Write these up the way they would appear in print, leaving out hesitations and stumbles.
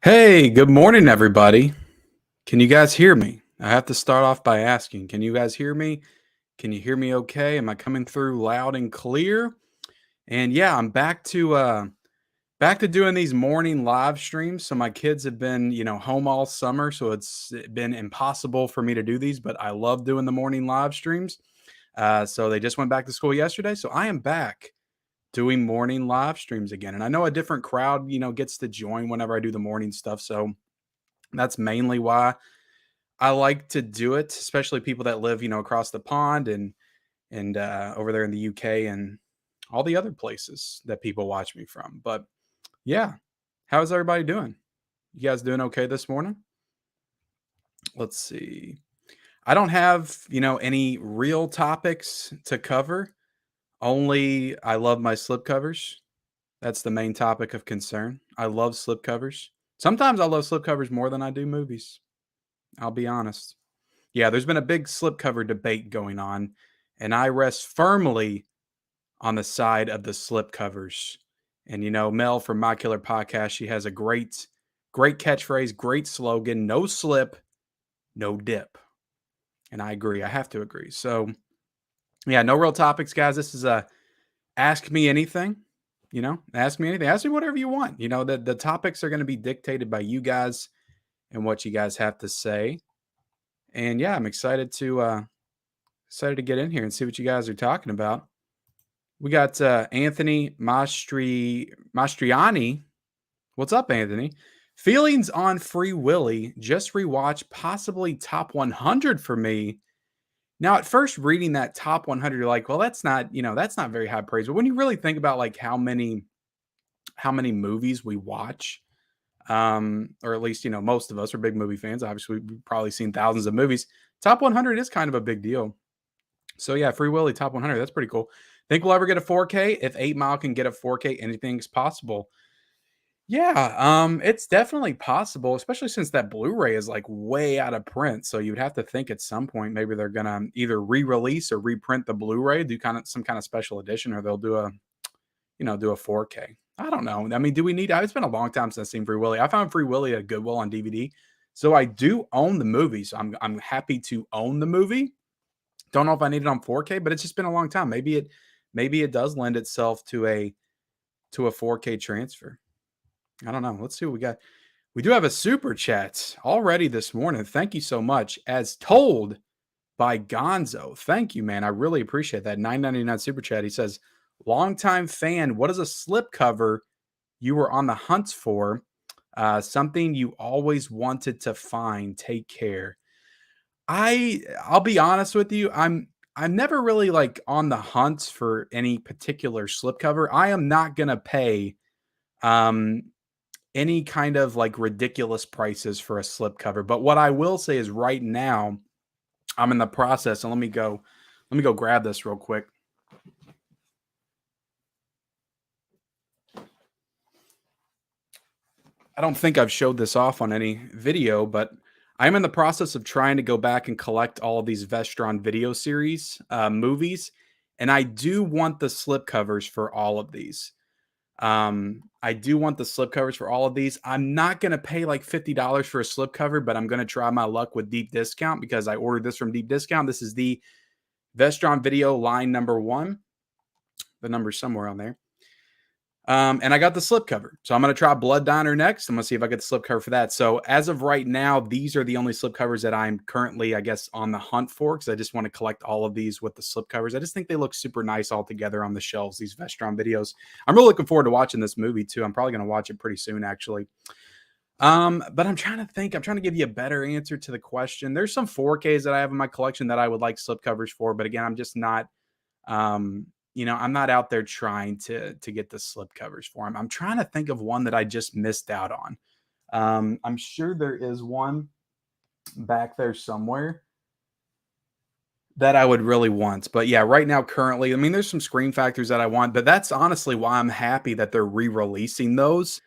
Hey, good morning, everybody. Can you guys hear me? I have to start off by asking, can you guys hear me? Can you hear me okay? Am I coming through loud and clear? And yeah, I'm back to doing these morning live streams. So my kids have been, home all summer, so it's been impossible for me to do these, but I love doing the morning live streams. So they just went back to school yesterday, so I am back doing morning live streams again. And I know a different crowd, gets to join whenever I do the morning stuff. So that's mainly why I like to do it, especially people that live, across the pond and over there in the UK and all the other places that people watch me from. But yeah, how's everybody doing? You guys doing okay this morning? Let's see. I don't have, any real topics to cover. Only I love my slipcovers. That's the main topic of concern. I love slipcovers. Sometimes I love slipcovers more than I do movies. I'll be honest. Yeah, there's been a big slipcover debate going on, and I rest firmly on the side of the slipcovers. And Mel from My Killer Podcast, she has a great catchphrase, great slogan: "No slip, no dip." And I agree. I have to agree. So yeah, no real topics, guys. This is a ask me anything. Ask me anything. Ask me whatever you want. The topics are going to be dictated by you guys and what you guys have to say. And yeah, I'm excited to get in here and see what you guys are talking about. We got Anthony Mastriani. What's up, Anthony? Feelings on Free Willy. Just rewatch, possibly top 100 for me. Now, at first reading that top 100, you're like, well, that's not very high praise. But when you really think about like how many movies we watch, or at least most of us are big movie fans. Obviously, we've probably seen thousands of movies. Top 100 is kind of a big deal. So yeah, Free Willy top 100. That's pretty cool. Think we'll ever get a 4K? If 8 Mile can get a 4K, anything's possible. Yeah, it's definitely possible, especially since that Blu-ray is like way out of print. So you'd have to think at some point maybe they're gonna either re-release or reprint the Blu-ray, do some kind of special edition, or they'll do a 4K. I don't know. I mean, do we need? It's been a long time since I've seen Free Willy. I found Free Willy at Goodwill on DVD, so I do own the movie. So I'm happy to own the movie. Don't know if I need it on 4K, but it's just been a long time. Maybe it does lend itself to a 4K transfer. I don't know. Let's see what we got. We do have a super chat already this morning. Thank you so much. As told by Gonzo. Thank you, man. I really appreciate that. $9.99 super chat. He says, longtime fan, what is a slipcover you were on the hunt for? Something you always wanted to find. Take care. I'll be honest with you. I'm never really like on the hunt for any particular slipcover. I am not gonna pay um any kind of like ridiculous prices for a slipcover. But what I will say is right now, I'm in the process, and let me go grab this real quick. I don't think I've showed this off on any video, but I'm in the process of trying to go back and collect all of these Vestron video series movies, and I do want the slipcovers for all of these. I do want the slipcovers for all of these. I'm not going to pay like $50 for a slipcover, but I'm going to try my luck with deep discount because I ordered this from deep discount. This is the Vestron Video line number 1. The number's somewhere on there. And I got the slipcover. So I'm going to try Blood Diner next. I'm going to see if I get the slipcover for that. So as of right now, these are the only slipcovers that I'm currently, I guess, on the hunt for, because I just want to collect all of these with the slipcovers. I just think they look super nice all together on the shelves, these Vestron videos. I'm really looking forward to watching this movie too. I'm probably going to watch it pretty soon, actually. But I'm trying to think. I'm trying to give you a better answer to the question. There's some 4Ks that I have in my collection that I would like slipcovers for, but again, I'm just not I'm not out there trying to get the slipcovers for him. I'm trying to think of one that I just missed out on. I'm sure there is one back there somewhere that I would really want. But yeah, right now, currently, I mean, there's some screen factors that I want, but that's honestly why I'm happy that they're re-releasing those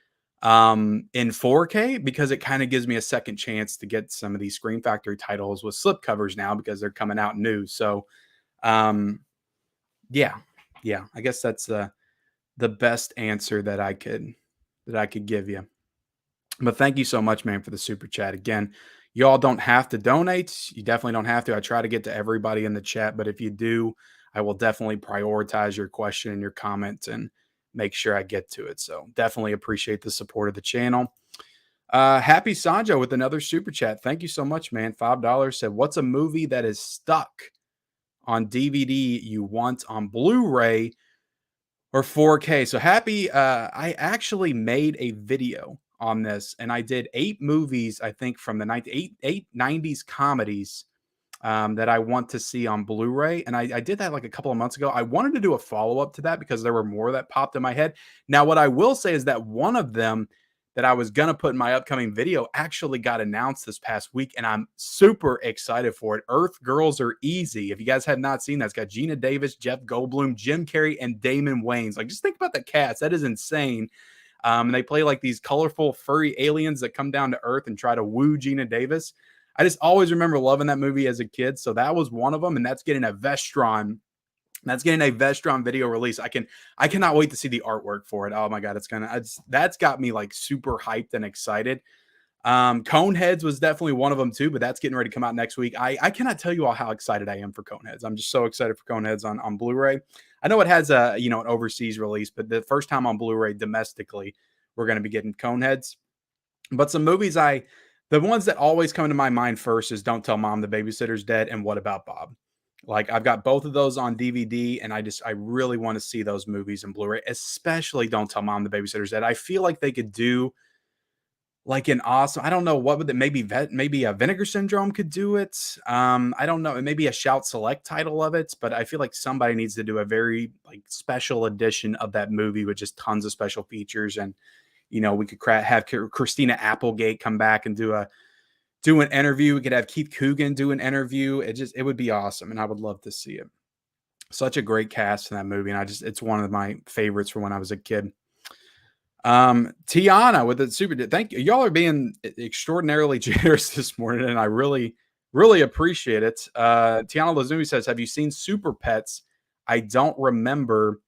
in 4K, because it kind of gives me a second chance to get some of these screen factory titles with slipcovers now because they're coming out new. So yeah, I guess that's the best answer that I could give you. But thank you so much, man, for the super chat. Again, y'all don't have to donate. You definitely don't have to. I try to get to everybody in the chat, but if you do, I will definitely prioritize your question and your comment and make sure I get to it. So definitely appreciate the support of the channel. Happy Sanjo with another super chat. Thank you so much, man. $5 said, what's a movie that is stuck on DVD you want on Blu-ray or 4K? So happy, I actually made a video on this and I did 8 movies, I think from the 90s comedies that I want to see on Blu-ray. And I did that like a couple of months ago. I wanted to do a follow-up to that because there were more that popped in my head. Now, what I will say is that one of them that I was going to put in my upcoming video actually got announced this past week, and I'm super excited for it. Earth Girls Are Easy. If you guys have not seen that, it's got Gina Davis, Jeff Goldblum, Jim Carrey, and Damon Wayans. Like, just think about the cast. That is insane. And they play like these colorful, furry aliens that come down to Earth and try to woo Gina Davis. I just always remember loving that movie as a kid. So that was one of them, and that's getting a Vestron. That's getting a Vestron video release. I cannot wait to see the artwork for it. Oh my god, that's got me like super hyped and excited. Coneheads was definitely one of them too, but that's getting ready to come out next week. I cannot tell you all how excited I am for Coneheads. I'm just so excited for Coneheads on Blu-ray. I know it has a an overseas release, but the first time on Blu-ray domestically, we're going to be getting Coneheads. But some movies the ones that always come to my mind first is Don't Tell Mom the Babysitter's Dead and What About Bob? Like I've got both of those on DVD and I really want to see those movies in Blu-ray, especially Don't Tell Mom the Babysitter's Dead. I feel like they could do like an awesome, I don't know what would it maybe a Vinegar Syndrome could do it. I don't know, maybe a Shout Select title of it, but I feel like somebody needs to do a very like special edition of that movie with just tons of special features. And we could have Christina Applegate come back and do an interview. We could have Keith Coogan do an interview. It would be awesome, and I would love to see it. Such a great cast in that movie, and it's one of my favorites from when I was a kid. Tiana with the super. Thank you. Y'all are being extraordinarily generous this morning, and I really, really appreciate it. Tiana Lazumi says, "Have you seen Super Pets? I don't remember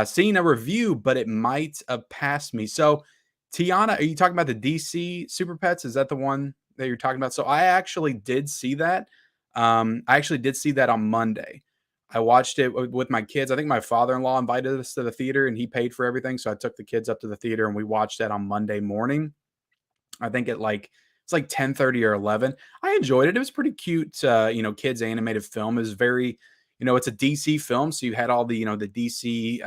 seeing a review, but it might have passed me." So, Tiana, are you talking about the DC Super Pets? Is that the one that you're talking about? So, I actually did see that. I actually did see that on Monday. I watched it with my kids. I think my father-in-law invited us to the theater and he paid for everything. So I took the kids up to the theater and we watched that on Monday morning. I think it's like 10:30 or 11. I enjoyed it. It was pretty cute. Kids animated film. It was very, it's a DC film. So you had all the DC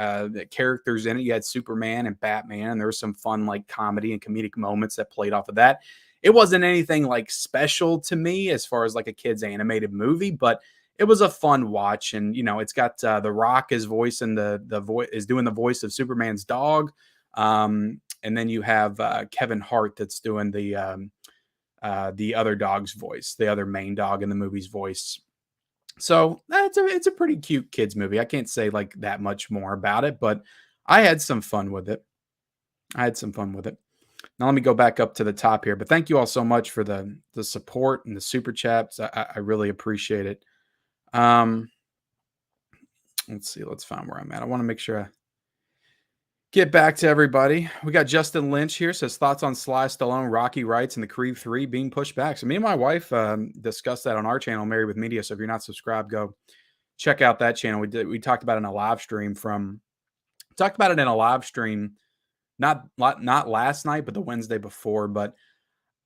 characters in it. You had Superman and Batman, and there was some fun like comedy and comedic moments that played off of that. It wasn't anything like special to me as far as like a kids animated movie, but it was a fun watch. And it's got The Rock is voicing the voice is doing the voice of Superman's dog. And then you have Kevin Hart that's doing the other dog's voice, the other main dog in the movie's voice. So it's a pretty cute kids movie. I can't say like that much more about it, but I had some fun with it. Now let me go back up to the top here. But thank you all so much for the support and the super chats. I really appreciate it. Let's see. Let's find where I'm at. I want to make sure I get back to everybody. We got Justin Lynch here. Says thoughts on Sly Stallone, Rocky Rights, and the Creed 3 being pushed back. So me and my wife discussed that on our channel, Married with Media. So if you're not subscribed, go check out that channel. We talked about it in a live stream not last night, but the Wednesday before. But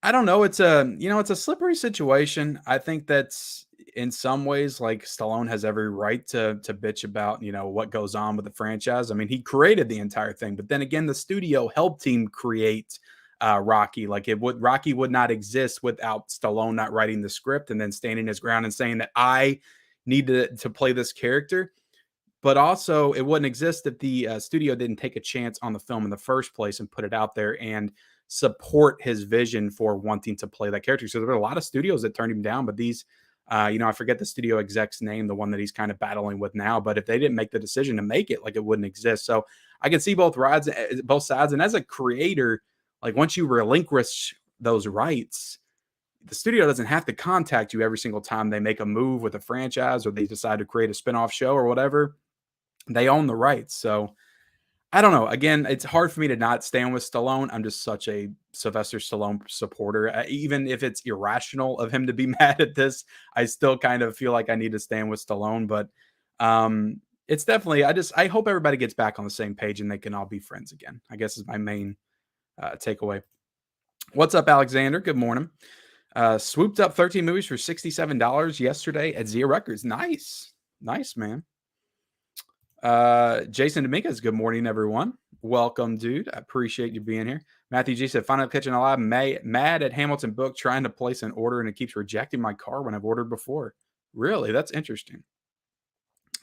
I don't know. It's a slippery situation. I think that's in some ways like Stallone has every right to bitch about, what goes on with the franchise. I mean, he created the entire thing, but then again, the studio helped him create Rocky. Like Rocky would not exist without Stallone not writing the script and then standing his ground and saying that I need to play this character. But also, it wouldn't exist if the studio didn't take a chance on the film in the first place and put it out there and support his vision for wanting to play that character. So there were a lot of studios that turned him down, but these, I forget the studio exec's name, the one that he's kind of battling with now. But if they didn't make the decision to make it, like it wouldn't exist. So I can see both sides. And as a creator, like once you relinquish those rights, the studio doesn't have to contact you every single time they make a move with a franchise or they decide to create a spinoff show or whatever. They own the rights. So I don't know. Again, it's hard for me to not stand with Stallone. I'm just such a Sylvester Stallone supporter. Even if it's irrational of him to be mad at this, I still kind of feel like I need to stand with Stallone. But it's definitely, I hope everybody gets back on the same page and they can all be friends again, I guess is my main takeaway. What's up, Alexander? Good morning. Swooped up 13 movies for $67 yesterday at Zia Records. Nice. Nice, man. Jason Dominguez, good morning, everyone. Welcome, dude. I appreciate you being here. Matthew G said, Final Kitchen Alive, mad at Hamilton Book trying to place an order and it keeps rejecting my car when I've ordered before. Really? That's interesting.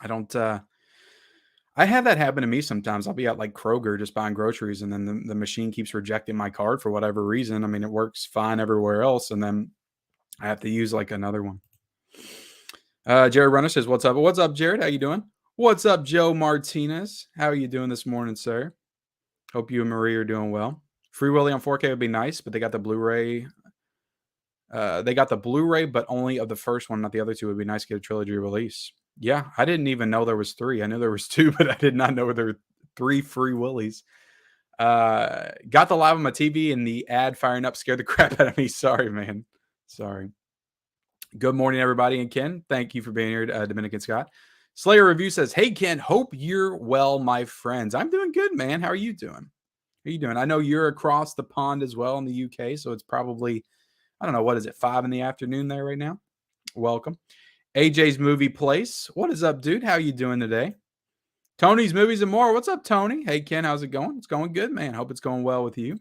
I don't, I have that happen to me sometimes. I'll be at like Kroger just buying groceries and then the machine keeps rejecting my card for whatever reason. I mean, it works fine everywhere else. And then I have to use like another one. Jared Runner says, what's up? What's up, Jared? How you doing? What's up, Joe Martinez? How are you doing this morning, sir? Hope you and Marie are doing well. Free Willy on 4K would be nice, but they got the Blu-ray. They got the Blu-ray, but only of the first one, not the other two. It would be nice to get a trilogy release. Yeah, I didn't even know there was 3. I knew there was 2, but I did not know there were 3 Free Willys. Got the live on my TV and the ad firing up scared the crap out of me. Sorry, man. Sorry. Good morning, everybody. And Ken, thank you for being here, Dominican Scott. Slayer Review says, hey, Ken, hope you're well, my friends. I'm doing good, man. How are you doing? How are you doing? I know you're across the pond as well in the UK, so it's probably, I don't know, what is it, 5 in the afternoon there right now? Welcome. AJ's Movie Place. What is up, dude? How are you doing today? Tony's Movies and More. What's up, Tony? Hey, Ken, how's it going? It's going good, man. Hope it's going well with you.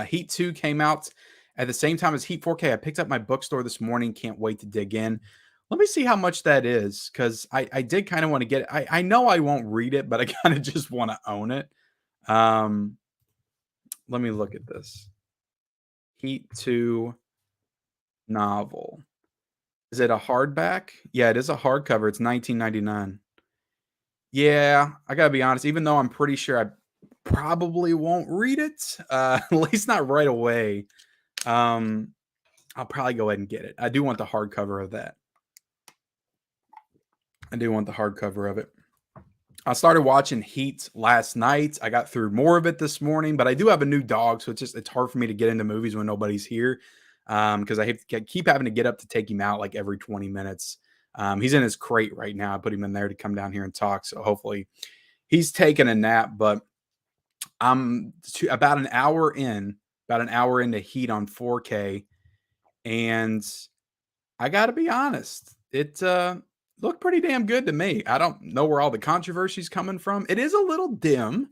Heat 2 came out at the same time as Heat 4K. I picked up my bookstore this morning. Can't wait to dig in. Let me see how much that is, because I did kind of want to get it. I know I won't read it, but I kind of just want to own it. Let me look at this. Heat 2 novel. Is it a hardback? Yeah, it is a hardcover. It's $19.99. Yeah, I gotta be honest. Even though I'm pretty sure I probably won't read it, at least not right away. I'll probably go ahead and get it. I do want the hardcover of that. I do want the hardcover of it. I started watching Heat last night. I got through more of it this morning, but I do have a new dog, so it's hard for me to get into movies when nobody's here, because I keep having to get up to take him out like every 20 minutes. He's in his crate right now. I put him in there to come down here and talk, so hopefully he's taking a nap. But I'm about an hour into Heat on 4K, and I got to be honest, it looked pretty damn good to me. I don't know where all the controversy's coming from. It is a little dim,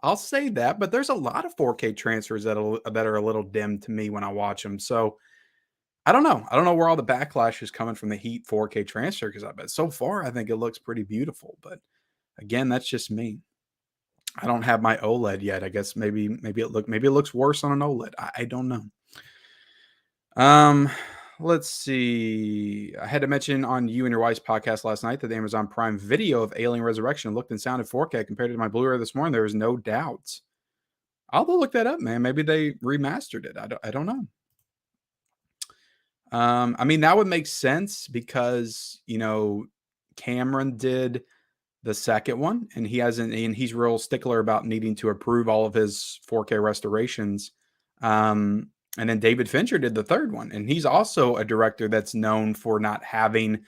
I'll say that, but there's a lot of 4K transfers that are a little dim to me when I watch them. So I don't know. I don't know where all the backlash is coming from the Heat 4K transfer, because I bet so far I think it looks pretty beautiful. But again, that's just me. I don't have my OLED yet. I guess maybe it looks worse on an OLED. I don't know. Let's see. I had to mention on you and your wife's podcast last night that the Amazon Prime Video of Alien Resurrection looked and sounded 4K compared to my Blu-ray this morning. There was no doubt. I'll go look that up, man. Maybe they remastered it. I don't know. I mean, that would make sense because, Cameron did the second one, and he's real stickler about needing to approve all of his 4K restorations. And then David Fincher did the third one, and he's also a director that's known for not having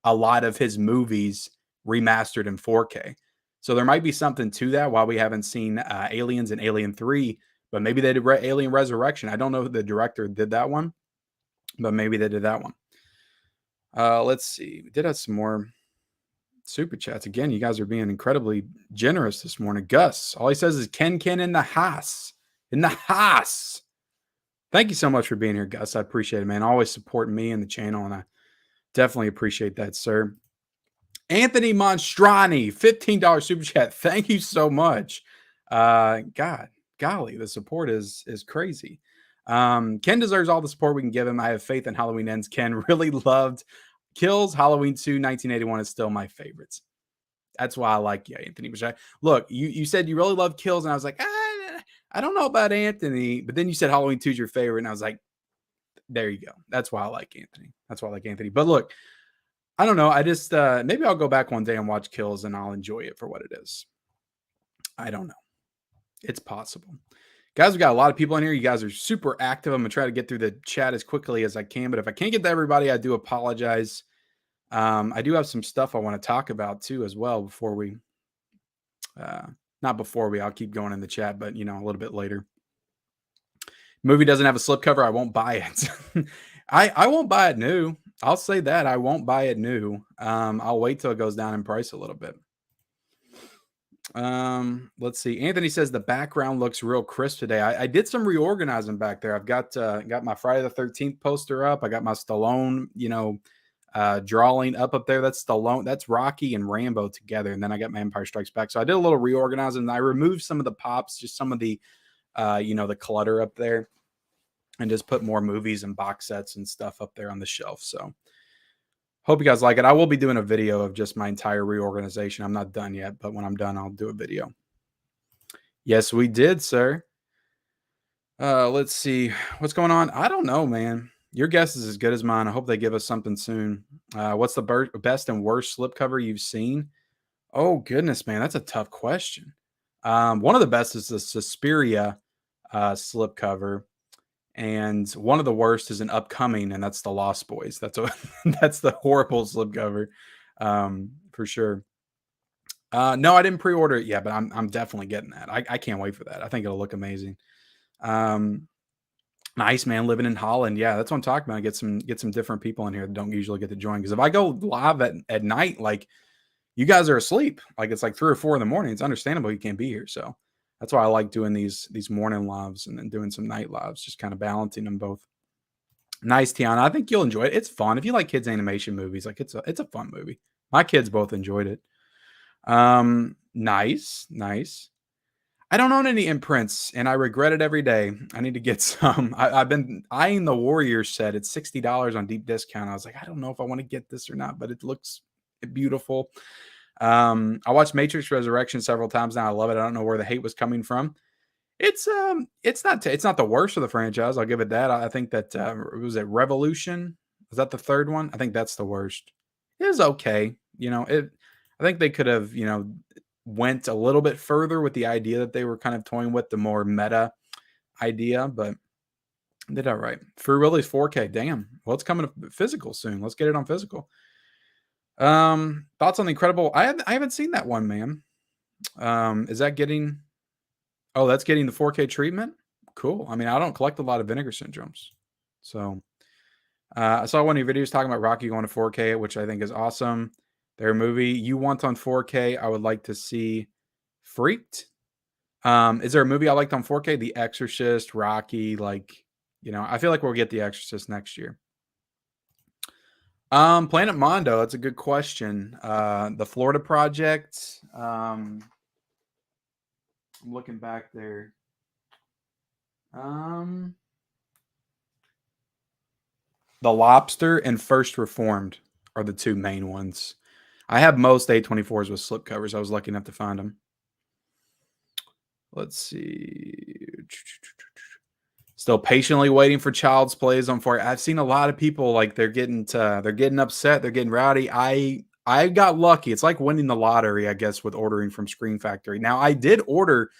a lot of his movies remastered in 4K. So there might be something to that. While we haven't seen Aliens and Alien 3, but maybe they did Alien Resurrection. I don't know who the director did that one, but maybe they did that one. Let's see. We did have some more super chats. Again, you guys are being incredibly generous this morning. Gus, all he says is Ken in the house. In the house. Thank you so much for being here, Gus. I appreciate it, man. Always supporting me and the channel, and I definitely appreciate that, sir. Anthony Monstrani, $15 super chat. Thank you so much. Golly, the support is crazy. Ken deserves all the support we can give him. I have faith in Halloween Ends. Ken really loved Kills. Halloween 2, 1981 is still my favorites. That's why I like you, Anthony. Look, you said you really love Kills, and I was like, I don't know about Anthony, but then you said Halloween 2 is your favorite, and I was like, there you go. That's why I like Anthony. But look, I don't know. I just maybe I'll go back one day and watch Kills, and I'll enjoy it for what it is. I don't know. It's possible. Guys, we got a lot of people in here. You guys are super active. I'm going to try to get through the chat as quickly as I can. But if I can't get to everybody, I do apologize. I do have some stuff I want to talk about too as well before we, not before we, I'll keep going in the chat, but, a little bit later. Movie doesn't have a slipcover. I won't buy it. I won't buy it new. I'll say that. I won't buy it new. I'll wait till it goes down in price a little bit. Let's see. Anthony says the background looks real crisp today. I did some reorganizing back there. I've got my Friday the 13th poster up. I got my Stallone, drawing up there. That's Stallone. That's Rocky and Rambo together. And then I got my Empire Strikes Back. So I did a little reorganizing. And I removed some of the pops, just some of the, the clutter up there, and just put more movies and box sets and stuff up there on the shelf. So hope you guys like it. I will be doing a video of just my entire reorganization. I'm not done yet, but when I'm done, I'll do a video. Yes, we did, sir. Let's see. What's going on? I don't know, man. Your guess is as good as mine. I hope they give us something soon. What's the best and worst slipcover you've seen? Oh, goodness, man. That's a tough question. One of the best is the Suspiria slipcover. And one of the worst is an upcoming, and that's the Lost Boys. That's that's the horrible slipcover, for sure. No, I didn't pre-order it yet, but I'm definitely getting that. I can't wait for that. I think it'll look amazing. Nice, man, living in Holland. Yeah, that's what I'm talking about. Get some different people in here that don't usually get to join. Because if I go live at night, like you guys are asleep, like it's like 3 or 4 in the morning. It's understandable you can't be here. So that's why I like doing these morning lives and then doing some night lives, just kind of balancing them both. Nice, Tiana. I think you'll enjoy it. It's fun. If you like kids animation movies, like it's a fun movie. My kids both enjoyed it. Nice. I don't own any imprints, and I regret it every day. I need to get some. I've been eyeing the Warriors set. It's $60 on deep discount. I was like, I don't know if I want to get this or not, but it looks beautiful. I watched Matrix Resurrection several times now. I love it. I don't know where the hate was coming from. It's not the worst of the franchise. I'll give it that. I think that was it Revolution. Was that the third one? I think that's the worst. It was okay. I think they could have went a little bit further with the idea that they were kind of toying with the more meta idea, but they did all right. Free Willy's 4K. Damn. Well, it's coming to physical soon. Let's get it on physical. Thoughts on the Incredible? I haven't seen that one, man. Is that getting? Oh, that's getting the 4K treatment. Cool. I mean, I don't collect a lot of Vinegar Syndromes, so I saw one of your videos talking about Rocky going to 4K, which I think is awesome. Their movie you want on 4K, I would like to see. Freaked. Is there a movie I liked on 4K? The Exorcist, Rocky, I feel like we'll get The Exorcist next year. Planet Mondo, that's a good question. The Florida Project. I'm looking back there. The Lobster and First Reformed are the two main ones. I have most A24s with slipcovers. I was lucky enough to find them. Let's see. Still patiently waiting for Child's Plays on 4K. I've seen a lot of people like they're getting upset, they're getting rowdy. I got lucky. It's like winning the lottery, I guess, with ordering from Screen Factory. Now, I did order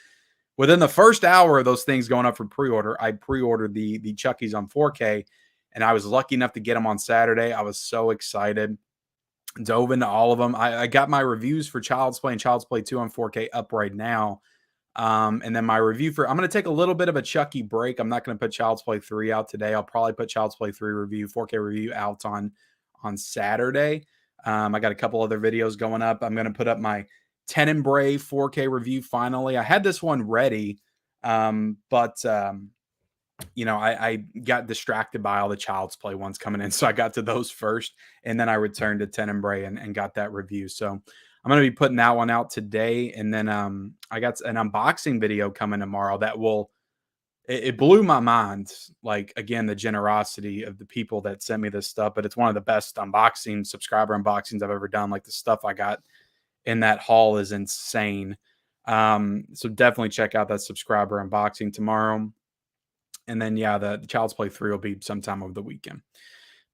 within the first hour of those things going up for pre-order. I pre-ordered the Chuckies on 4K, and I was lucky enough to get them on Saturday. I was so excited. Dove into all of them. I got my reviews for Child's Play and Child's Play 2 on 4K up right now. And then my review I'm going to take a little bit of a Chucky break. I'm not going to put Child's Play 3 out today. I'll probably put Child's Play 3 review, 4K review out on Saturday. I got a couple other videos going up. I'm going to put up my Tenebrae 4K review finally. I had this one ready, but I got distracted by all the Child's Play ones coming in. So I got to those first, and then I returned to Tenebrae and got that review. So I'm going to be putting that one out today. And then I got an unboxing video coming tomorrow that it blew my mind. Like, again, the generosity of the people that sent me this stuff, but it's one of the best subscriber unboxings I've ever done. Like, the stuff I got in that haul is insane. So definitely check out that subscriber unboxing tomorrow. And then, yeah, the Child's Play 3 will be sometime over the weekend.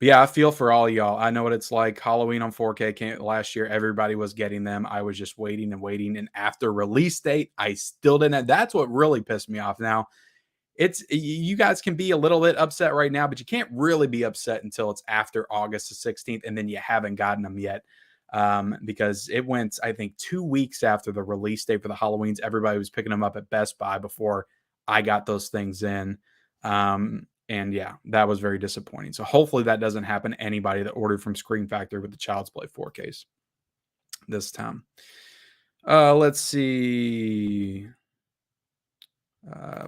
yeah, I feel for all y'all. I know what it's like. Halloween on 4K came last year. Everybody was getting them. I was just waiting and waiting. And after release date, I still didn't. That's what really pissed me off. Now, you guys can be a little bit upset right now, but you can't really be upset until it's after August the 16th, and then you haven't gotten them yet. Because it went, I think, 2 weeks after the release date for the Halloweens. Everybody was picking them up at Best Buy before I got those things in. And yeah, that was very disappointing. So hopefully that doesn't happen to anybody that ordered from Screen Factory with the Child's Play 4Ks this time. Let's see.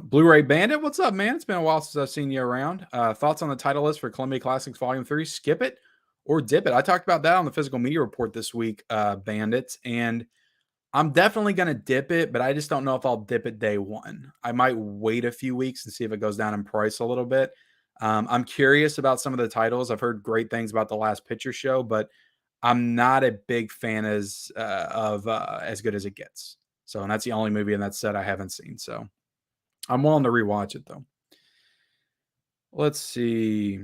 Blu-ray Bandit, what's up, man? It's been a while since I've seen you around. Thoughts on the title list for Columbia Classics Volume 3? Skip it or dip it? I talked about that on the Physical Media Report this week, Bandits, and I'm definitely going to dip it, but I just don't know if I'll dip it day one. I might wait a few weeks and see if it goes down in price a little bit. I'm curious about some of the titles. I've heard great things about The Last Picture Show, but I'm not a big fan of As Good as It Gets. So, and that's the only movie in that set I haven't seen. So I'm willing to rewatch it, though. Let's see.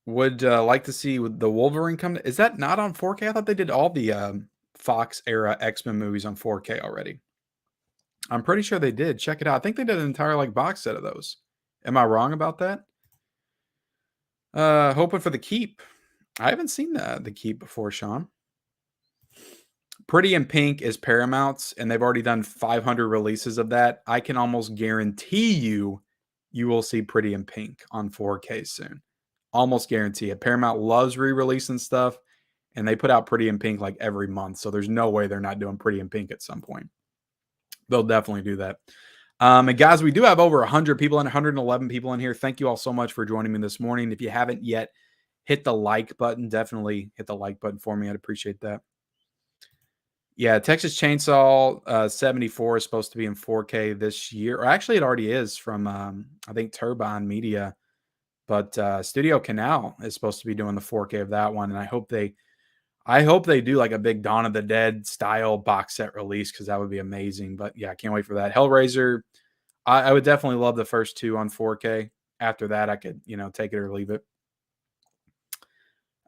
Would like to see the Wolverine come. Is that not on 4K? I thought they did all the Fox era X-Men movies on 4K already. I'm pretty sure they did. Check it out. I think they did an entire like box set of those. Am I wrong about that? Hoping for The Keep. I haven't seen the Keep before, Sean. Pretty in Pink is Paramount's, and they've already done 500 releases of that. I can almost guarantee you will see Pretty in Pink on 4K soon. Almost guarantee it. Paramount loves re-releasing stuff, and they put out Pretty in Pink like every month, so there's no way they're not doing Pretty in Pink at some point. They'll definitely do that. And guys, we do have over 100 people and 111 people in here. Thank you all so much for joining me this morning. If you haven't yet, hit the like button. Definitely hit the like button for me. I'd appreciate that. Yeah, Texas Chainsaw 74 is supposed to be in 4K this year. Or actually, it already is from, I think, Turbine Media. But Studio Canal is supposed to be doing the 4K of that one. And I hope they do like a big Dawn of the Dead style box set release, because that would be amazing. But yeah, I can't wait for that. Hellraiser, I would definitely love the first two on 4K. After that, I could, take it or leave it.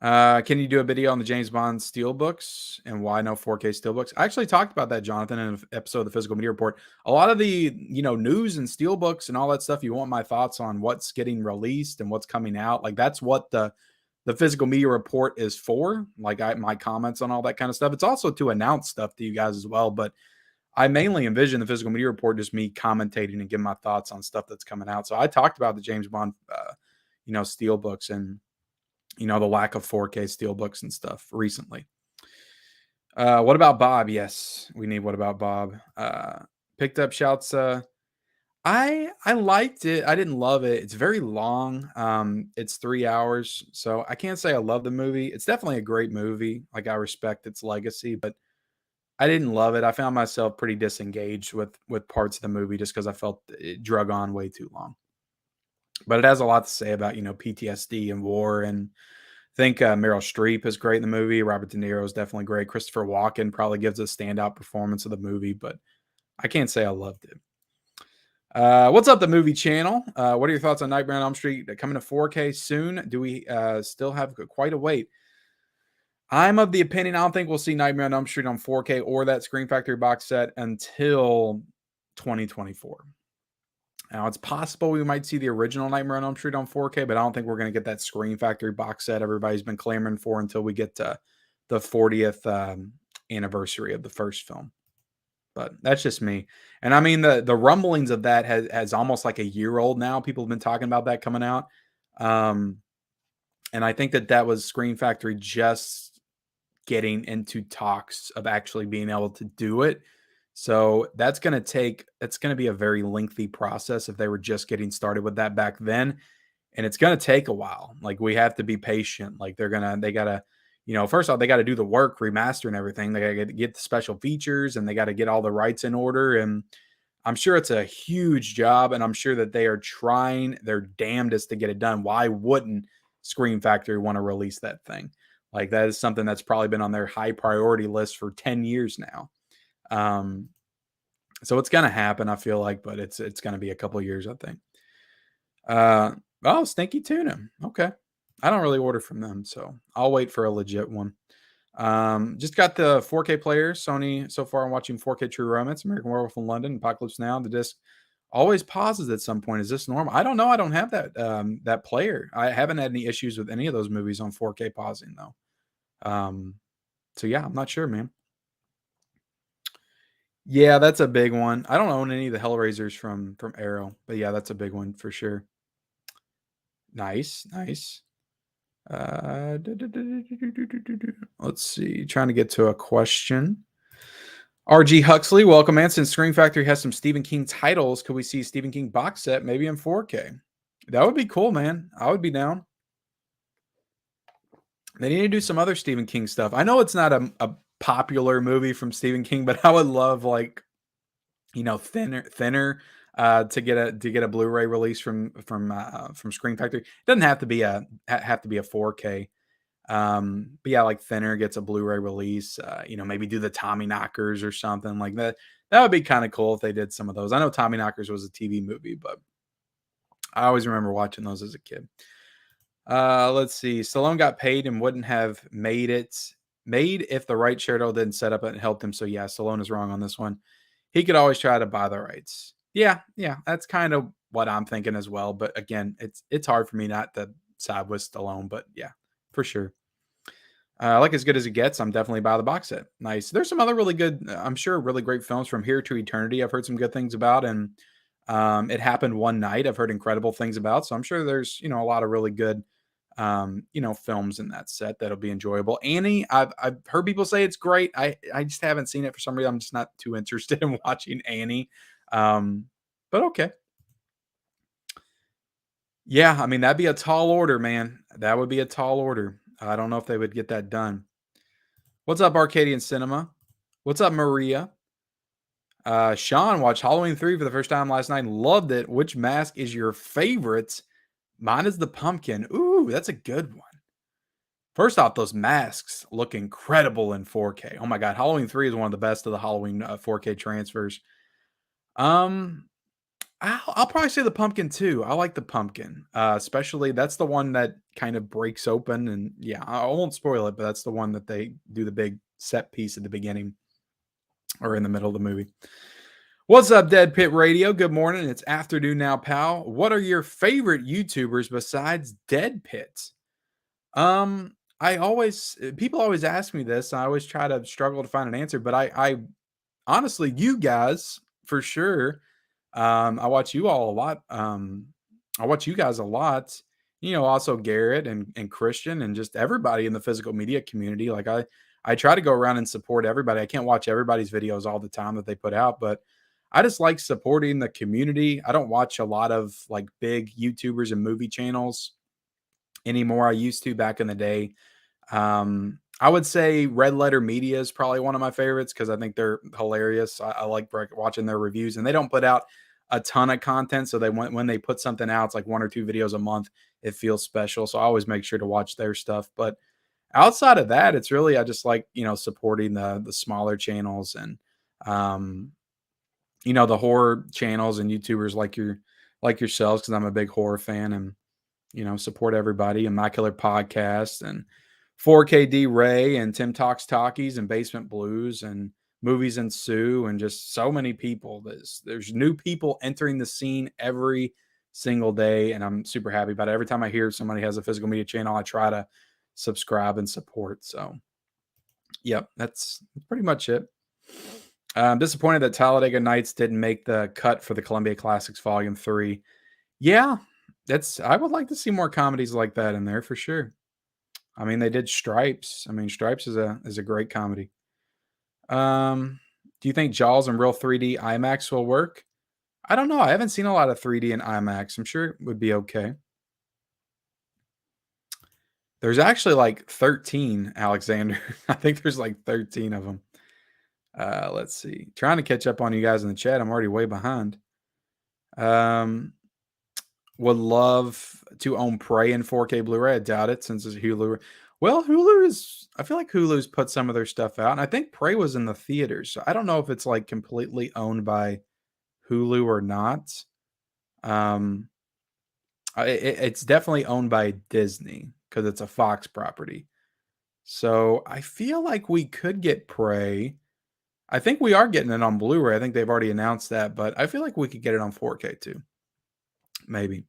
Can you do a video on the James Bond steelbooks and why no 4K steelbooks? I actually talked about that, Jonathan, in an episode of the Physical Media Report. A lot of the, news and steelbooks and all that stuff, you want my thoughts on what's getting released and what's coming out. Like, that's what the Physical Media Report is for. Like, my comments on all that kind of stuff. It's also to announce stuff to you guys as well. But I mainly envision the Physical Media Report just me commentating and giving my thoughts on stuff that's coming out. So I talked about the James Bond, steelbooks and, the lack of 4K steelbooks and stuff recently. What about Bob? Yes, we need What About Bob. Picked up Shouts. I liked it. I didn't love it. It's very long. It's 3 hours, so I can't say I love the movie. It's definitely a great movie. Like, I respect its legacy, but I didn't love it. I found myself pretty disengaged with parts of the movie just because I felt it drug on way too long. But it has a lot to say about, PTSD and war. And I think Meryl Streep is great in the movie. Robert De Niro is definitely great. Christopher Walken probably gives a standout performance of the movie, but I can't say I loved it. What's up, the movie channel? What are your thoughts on Nightmare on Elm Street coming to 4K soon? Do we still have quite a wait? I'm of the opinion I don't think we'll see Nightmare on Elm Street on 4K or that Screen Factory box set until 2024. Now, it's possible we might see the original Nightmare on Elm Street on 4K, but I don't think we're going to get that Screen Factory box set everybody's been clamoring for until we get to the 40th anniversary of the first film. But that's just me. And I mean, the rumblings of that has almost like a year old now. People have been talking about that coming out. And I think that was Screen Factory just getting into talks of actually being able to do it. So that's going to be a very lengthy process if they were just getting started with that back then. And it's going to take a while. Like, we have to be patient. Like, they got to, first off, they got to do the work, remaster and everything. They got to get the special features and they got to get all the rights in order. And I'm sure it's a huge job, and I'm sure that they are trying their damnedest to get it done. Why wouldn't Screen Factory want to release that thing? Like, that is something that's probably been on their high priority list for 10 years now. So it's going to happen, I feel like, but it's going to be a couple of years, I think. Oh, Stinky Tuna. Okay. I don't really order from them, so I'll wait for a legit one. Just got the 4K player. Sony so far. I'm watching 4K True Romance, American Werewolf in London, Apocalypse Now. The disc always pauses at some point. Is this normal? I don't know. I don't have that player. I haven't had any issues with any of those movies on 4K pausing though. Um, so yeah, I'm not sure, man. Yeah, that's a big one. I don't own any of the Hellraisers from Arrow, but yeah, that's a big one for sure. Nice, nice. Let's see. Trying to get to a question. RG Huxley, welcome, man. Since Screen Factory has some Stephen King titles, could we see Stephen King box set maybe in 4K? That would be cool, man. I would be down. They need to do some other Stephen King stuff. I know it's not a popular movie from Stephen King, but I would love like thinner to get a Blu-ray release from Screen Factory. It doesn't have to be a 4K. But yeah, like Thinner gets a Blu-ray release. Maybe do the Tommy Knockers or something like that. That would be kind of cool if they did some of those. I know Tommy Knockers was a TV movie, but I always remember watching those as a kid. Let's see. Stallone got paid and wouldn't have made if the right Sheridan didn't set up it and helped him. So yeah, Stallone is wrong on this one. He could always try to buy the rights. Yeah, that's kind of what I'm thinking as well. But again, it's hard for me not to side with Stallone. But yeah, for sure. Like As Good as It Gets, I'm definitely by the box set. Nice. There's some other really good, I'm sure, really great films from Here to Eternity. I've heard some good things about, and It Happened One Night. I've heard incredible things about. So I'm sure there's a lot of really good films in that set that'll be enjoyable. Annie, I've heard people say it's great. I just haven't seen it for some reason. I'm just not too interested in watching Annie. But okay. Yeah, I mean that'd be a tall order, man. That would be a tall order. I don't know if they would get that done. What's up, Arcadian Cinema? What's up, Maria? Sean watched Halloween 3 for the first time last night and loved it. Which mask is your favorite? Mine is the pumpkin. Ooh, that's a good one. First off, those masks look incredible in 4K. Oh my god, Halloween 3 is one of the best of the Halloween 4K transfers. Um, I'll probably say the pumpkin too. I like the pumpkin, especially that's the one that kind of breaks open, and yeah, I won't spoil it, but that's the one that they do the big set piece at the beginning or in the middle of the movie. What's up, Dead Pit Radio? Good morning. It's afternoon now, pal. What are your favorite YouTubers besides Dead Pits? I always people always ask me this. I always try to struggle to find an answer, but I honestly, you guys for sure. I watch you all a lot. I watch you guys a lot. Also Garrett and Christian and just everybody in the physical media community. Like I try to go around and support everybody. I can't watch everybody's videos all the time that they put out, but I just like supporting the community. I don't watch a lot of like big YouTubers and movie channels anymore. I used to back in the day. I would say Red Letter Media is probably one of my favorites because I think they're hilarious. I like watching their reviews, and they don't put out a ton of content. So when they put something out, it's like 1 or 2 videos a month. It feels special. So I always make sure to watch their stuff. But outside of that, it's really I just like supporting the smaller channels and um, the horror channels and YouTubers like yourselves because I'm a big horror fan and support everybody. Immaculate Podcast and 4KD Ray and Tim Talks Talkies and Basement Blues and Movies and Sue and just so many people. There's new people entering the scene every single day, and I'm super happy about it. Every time I hear somebody has a physical media channel, I try to subscribe and support. So, yep, that's pretty much it. I'm disappointed that Talladega Nights didn't make the cut for the Columbia Classics Volume 3. Yeah, I would like to see more comedies like that in there for sure. I mean, they did Stripes. I mean, Stripes is a great comedy. Do you think Jaws in real 3D IMAX will work? I don't know. I haven't seen a lot of 3D in IMAX. I'm sure it would be okay. There's actually like 13, Alexander. I think there's like 13 of them. Let's see. Trying to catch up on you guys in the chat. I'm already way behind. Would love to own Prey in 4K Blu-ray. I doubt it since it's Hulu. Well, I feel like Hulu's put some of their stuff out, and I think Prey was in the theaters. So I don't know if it's like completely owned by Hulu or not. Um, It's definitely owned by Disney because it's a Fox property. So I feel like we could get Prey. I think we are getting it on Blu-ray. I think they've already announced that, but I feel like we could get it on 4K too. Maybe.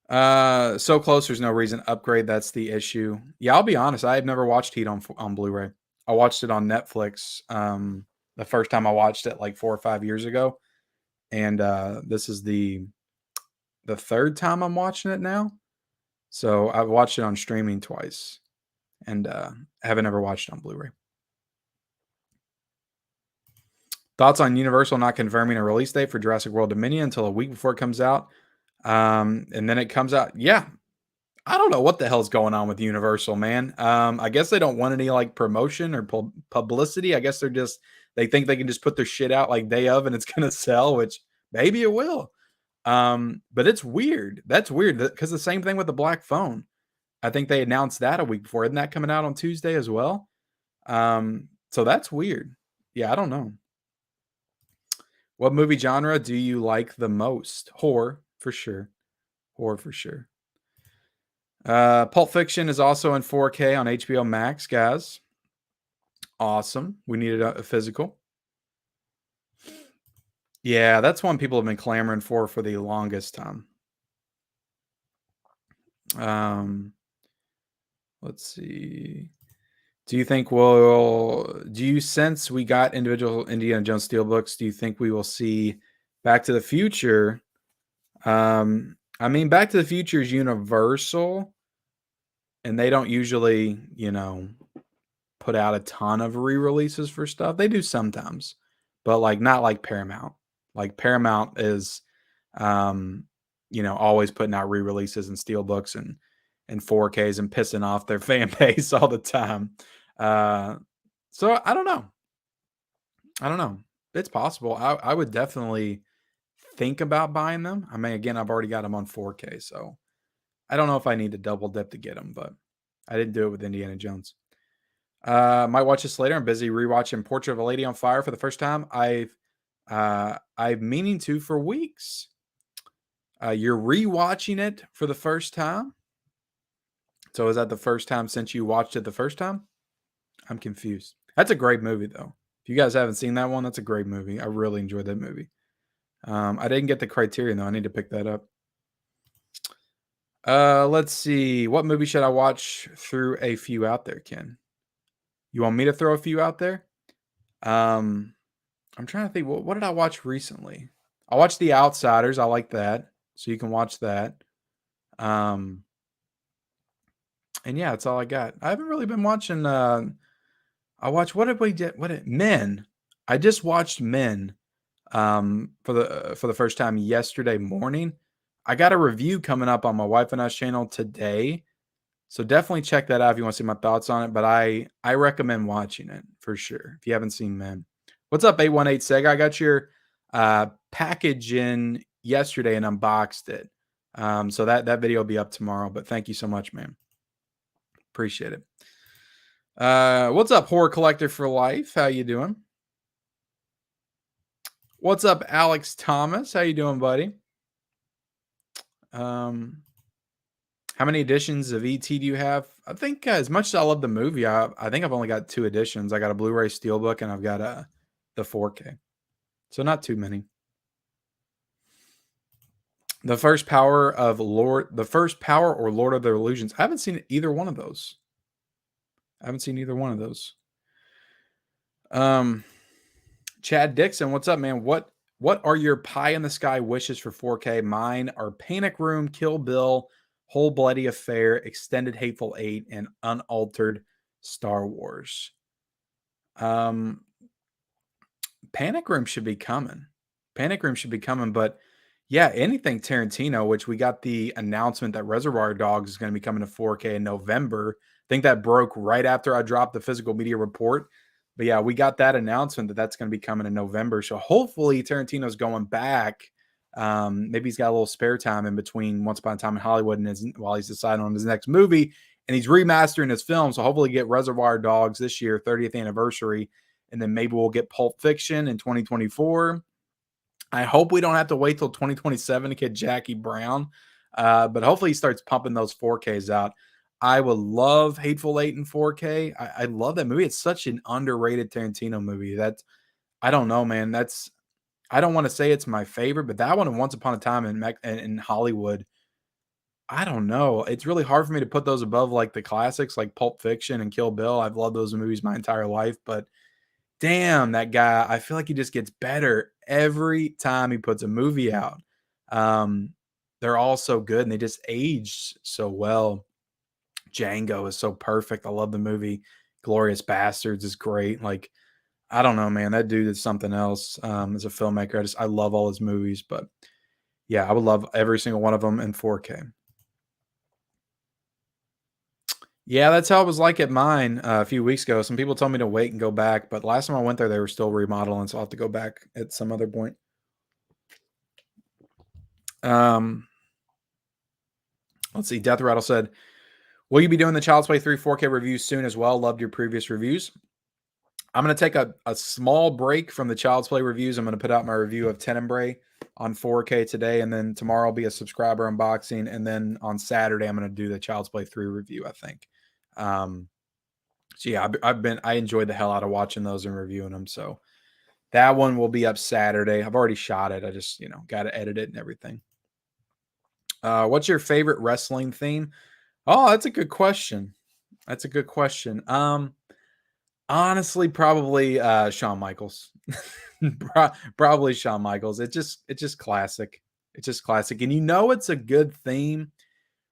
So close, there's no reason to upgrade. That's the issue. Yeah, I'll be honest. I have never watched Heat on Blu-ray. I watched it on Netflix. The first time I watched it like 4 or 5 years ago, and this is the third time I'm watching it now. So I've watched it on streaming twice, and haven't ever watched it on Blu-ray. Thoughts on Universal not confirming a release date for Jurassic World Dominion until a week before it comes out, and then it comes out. Yeah, I don't know what the hell's going on with Universal, man. I guess they don't want any like promotion or publicity. I guess they think they can just put their shit out like day of and it's gonna sell, which maybe it will. But it's weird. That's weird because the same thing with the Black Phone. I think they announced that a week before. Isn't that coming out on Tuesday as well? So that's weird. Yeah, I don't know. What movie genre do you like the most? Horror, for sure. Horror for sure. Pulp Fiction is also in 4K on HBO Max, guys. Awesome. We needed a physical. Yeah, that's one people have been clamoring for the longest time. Let's see. Do you sense we got individual Indiana Jones steelbooks? Do you think we will see Back to the Future? I mean, Back to the Future is Universal, and they don't usually, put out a ton of re-releases for stuff. They do sometimes, but like not like Paramount. Like Paramount is, always putting out re-releases and steelbooks and 4Ks and pissing off their fan base all the time. So I don't know. I don't know. It's possible. I would definitely think about buying them. I mean, again, I've already got them on 4K, so I don't know if I need to double dip to get them, but I didn't do it with Indiana Jones. Might watch this later. I'm busy rewatching Portrait of a Lady on Fire for the first time. I've meaning to for weeks. You're rewatching it for the first time. So is that the first time since you watched it the first time? I'm confused. That's a great movie though. If you guys haven't seen that one, that's a great movie. I really enjoyed that movie. I didn't get the Criterion though. I need to pick that up. Let's see. What movie should I watch through a few out there, Ken? You want me to throw a few out there? I'm trying to think. What did I watch recently? I watched The Outsiders. I like that. So you can watch that. And yeah, that's all I got. I haven't really been watching. I watched. What did we get? Men? I just watched Men. For the first time yesterday morning. I got a review coming up on my wife and Us channel today. So definitely check that out if you want to see my thoughts on it. But I recommend watching it for sure if you haven't seen Men. What's up, 818 Sega? I got your package in yesterday and unboxed it. So that video will be up tomorrow. But thank you so much, man. Appreciate it. What's up, Horror Collector for Life? How you doing? What's up, Alex Thomas? How you doing, buddy? How many editions of ET do you have? I think as much as I love the movie, I think I've only got 2 editions. I got a Blu-ray Steelbook and I've got the 4K. So not too many. The First Power or Lord of the Illusions. I haven't seen either one of those. Chad Dixon, what's up, man? What are your pie in the sky wishes for 4K? Mine are Panic Room, Kill Bill, Whole Bloody Affair, Extended Hateful Eight, and Unaltered Star Wars. Panic Room should be coming. But yeah, anything Tarantino, which we got the announcement that Reservoir Dogs is going to be coming to 4K in November. I think that broke right after I dropped the physical media report. But yeah, we got that announcement that that's going to be coming in November. So hopefully Tarantino's going back. Maybe he's got a little spare time in between Once Upon a Time in Hollywood and while he's deciding on his next movie. And he's remastering his film. So hopefully get Reservoir Dogs this year, 30th anniversary. And then maybe we'll get Pulp Fiction in 2024. I hope we don't have to wait till 2027 to get Jackie Brown. But hopefully he starts pumping those 4Ks out. I would love Hateful Eight in 4K. I love that movie. It's such an underrated Tarantino movie. That I don't know, man. I don't want to say it's my favorite, but that one and Once Upon a Time in Hollywood, I don't know. It's really hard for me to put those above like the classics like Pulp Fiction and Kill Bill. I've loved those movies my entire life, but damn, that guy, I feel like he just gets better every time he puts a movie out. Um, they're all so good and they just age so well. Django is so perfect. I love the movie. Glorious Bastards is great. Like, I don't know, man. That dude is something else. As a filmmaker, I love all his movies, but yeah, I would love every single one of them in 4K. Yeah, that's how it was like at mine a few weeks ago. Some people told me to wait and go back, but last time I went there, they were still remodeling, so I'll have to go back at some other point. Um, let's see. Death Rattle said, "Will you be doing the Child's Play 3 4K review soon as well? Loved your previous reviews." I'm going to take a small break from the Child's Play reviews. I'm going to put out my review of Tenebrae on 4K today, and then tomorrow will be a subscriber unboxing, and then on Saturday I'm going to do the Child's Play 3 review, I think. So yeah, I enjoyed the hell out of watching those and reviewing them. So that one will be up Saturday. I've already shot it. I just, got to edit it and everything. What's your favorite wrestling theme? Oh, that's a good question. That's a good question. Honestly, probably Shawn Michaels. Probably Shawn Michaels. It's just classic. It's just classic. And it's a good theme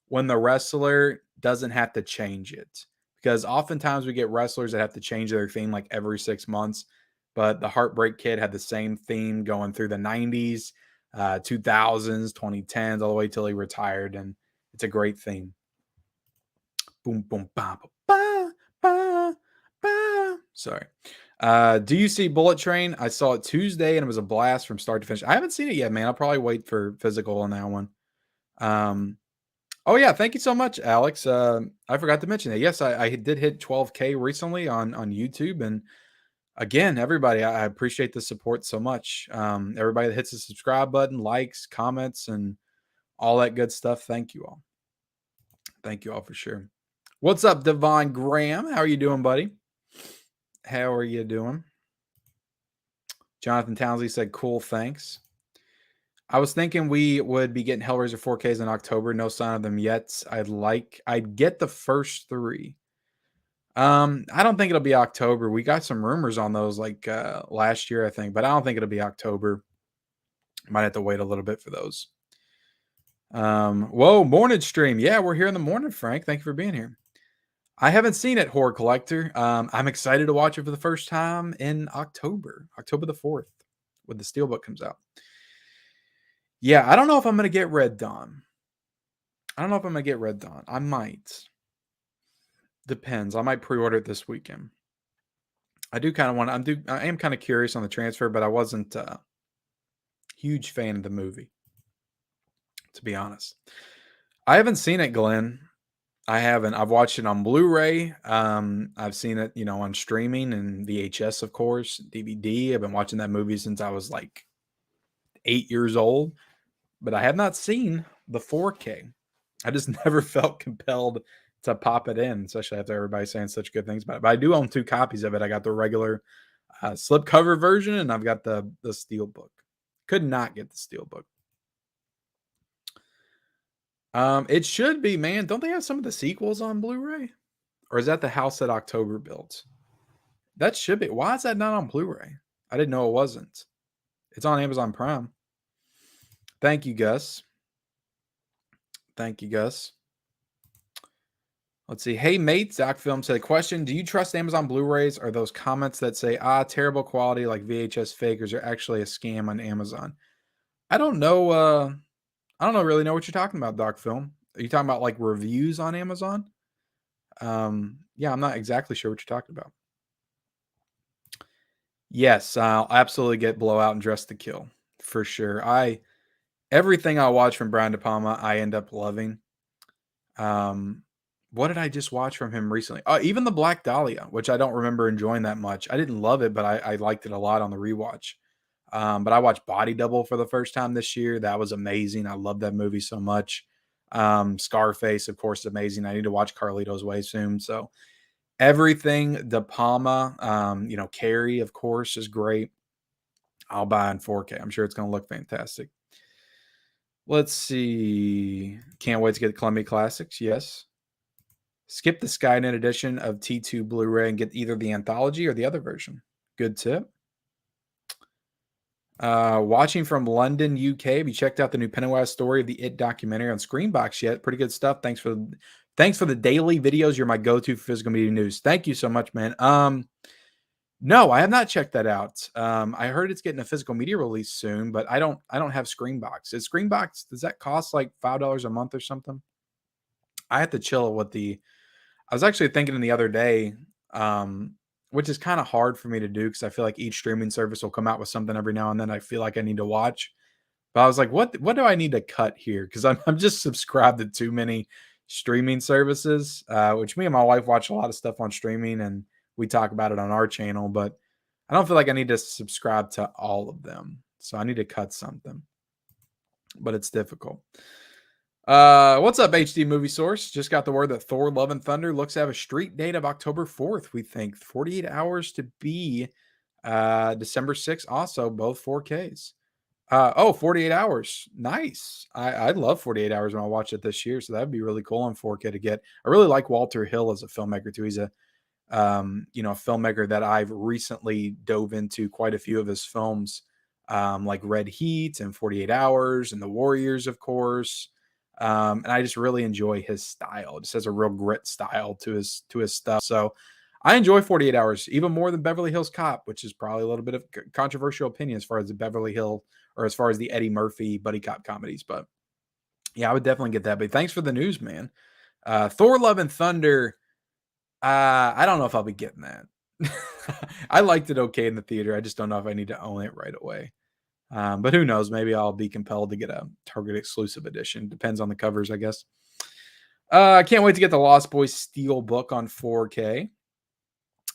when the wrestler doesn't have to change it. Because oftentimes we get wrestlers that have to change their theme like every 6 months. But the Heartbreak Kid had the same theme going through the 90s, 2000s, 2010s, all the way till he retired. And it's a great theme. Boom, boom, ba, ba, ba, ba. Sorry. Do you see Bullet Train? I saw it Tuesday and it was a blast from start to finish. I haven't seen it yet, man. I'll probably wait for physical on that one. Oh yeah, thank you so much, Alex. I forgot to mention that. Yes, I did hit 12K recently on YouTube, and again, everybody, I appreciate the support so much. Everybody that hits the subscribe button, likes, comments, and all that good stuff. Thank you all. Thank you all for sure. What's up, Devon Graham? How are you doing, buddy? How are you doing? Jonathan Townsley said, "Cool, thanks." I was thinking we would be getting Hellraiser 4Ks in October. No sign of them yet. I'd get the first 3. I don't think it'll be October. We got some rumors on those like last year, I think, but I don't think it'll be October. Might have to wait a little bit for those. Whoa, morning stream. Yeah, we're here in the morning, Frank. Thank you for being here. I haven't seen it, Horror Collector. I'm excited to watch it for the first time in October the 4th, when the Steelbook comes out. Yeah, I don't know if I'm going to get Red Dawn. I might. Depends. I might pre-order it this weekend. I do kind of want to. I am kind of curious on the transfer, but I wasn't a huge fan of the movie, to be honest. I haven't seen it, Glenn. I haven't. I've watched it on Blu-ray. I've seen it, on streaming and VHS, of course, DVD. I've been watching that movie since I was like 8 years old, but I have not seen the 4K. I just never felt compelled to pop it in, especially after everybody saying such good things about it. But I do own 2 copies of it. I got the regular slipcover version, and I've got the Steelbook. Could not get the Steelbook. It should be, man. Don't they have some of the sequels on Blu-ray? Or is that the house that October built? That should be. Why is that not on Blu-ray? I didn't know it wasn't. It's on Amazon Prime. Thank you, Gus. Thank you, Gus. Let's see. Hey, mate, Zach Film said, question, do you trust Amazon Blu-rays? Or those comments that say, terrible quality like VHS fakers are actually a scam on Amazon? I don't know. I don't really know what you're talking about, Doc Film. Are you talking about like reviews on Amazon? Yeah, I'm not exactly sure what you're talking about. Yes, I'll absolutely get Blowout and Dress to Kill for sure. Everything I watch from Brian De Palma, I end up loving. What did I just watch from him recently? Even the Black Dahlia, which I don't remember enjoying that much. I didn't love it, but I liked it a lot on the rewatch. But I watched Body Double for the first time this year. That was amazing. I love that movie so much. Scarface, of course, is amazing. I need to watch Carlito's Way soon. So everything, De Palma, Carrie, of course, is great. I'll buy in 4K. I'm sure it's going to look fantastic. Let's see. Can't wait to get the Columbia Classics. Yes. Skip the Skynet edition of T2 Blu-ray and get either the anthology or the other version. Good tip. Watching from London, UK. Have you checked out the new Pennywise story of the It documentary on Screenbox yet? Pretty good stuff. Thanks for the daily videos. You're my go-to for physical media news. Thank you so much, man. No, I have not checked that out. I heard it's getting a physical media release soon, but I don't have Screenbox. Is Screenbox, does that cost like $5 a month or something? I have to chill with I was actually thinking the other day, which is kind of hard for me to do because I feel like each streaming service will come out with something every now and then I feel like I need to watch. But I was like, what do I need to cut here? Because I'm just subscribed to too many streaming services, which me and my wife watch a lot of stuff on streaming and we talk about it on our channel, but I don't feel like I need to subscribe to all of them. So I need to cut something, but it's difficult. What's up, HD Movie Source? Just got the word that Thor: Love and Thunder looks to have a street date of October 4th. We think 48 hours to be December 6th. Also, both 4Ks. 48 hours. Nice. I love 48 hours when I watch it this year, so that'd be really cool on 4K to get. I really like Walter Hill as a filmmaker too. He's a filmmaker that I've recently dove into quite a few of his films, like Red Heat and 48 Hours and The Warriors, of course. And I just really enjoy his style. It just has a real grit style to his stuff. So I enjoy 48 Hours even more than Beverly Hills Cop, which is probably a little bit of controversial opinion as far as the Beverly Hill or as far as the Eddie Murphy buddy cop comedies. But yeah, I would definitely get that. But thanks for the news, man. Thor: Love and Thunder. I don't know if I'll be getting that. I liked it okay in the theater. I just don't know if I need to own it right away. But who knows? Maybe I'll be compelled to get a Target exclusive edition. Depends on the covers, I guess. I can't wait to get the Lost Boys Steel book on 4K.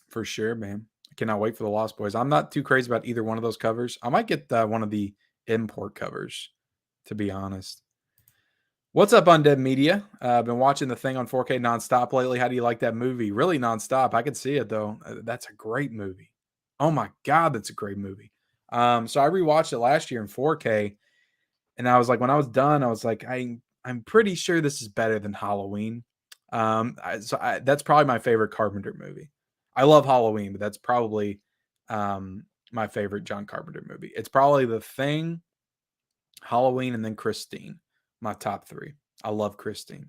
For sure, man. I cannot wait for the Lost Boys. I'm not too crazy about either one of those covers. I might get one of the import covers, to be honest. What's up, Undead Media? I've been watching The Thing on 4K nonstop lately. How do you like that movie? Really nonstop. I could see it, though. That's a great movie. Oh, my God, that's a great movie. So I rewatched it last year in 4K, and I was like, when I was done, I was like, I'm pretty sure this is better than Halloween. That's probably my favorite Carpenter movie. I love Halloween, but that's probably my favorite John Carpenter movie. It's probably The Thing, Halloween, and then Christine. My top 3. I love Christine.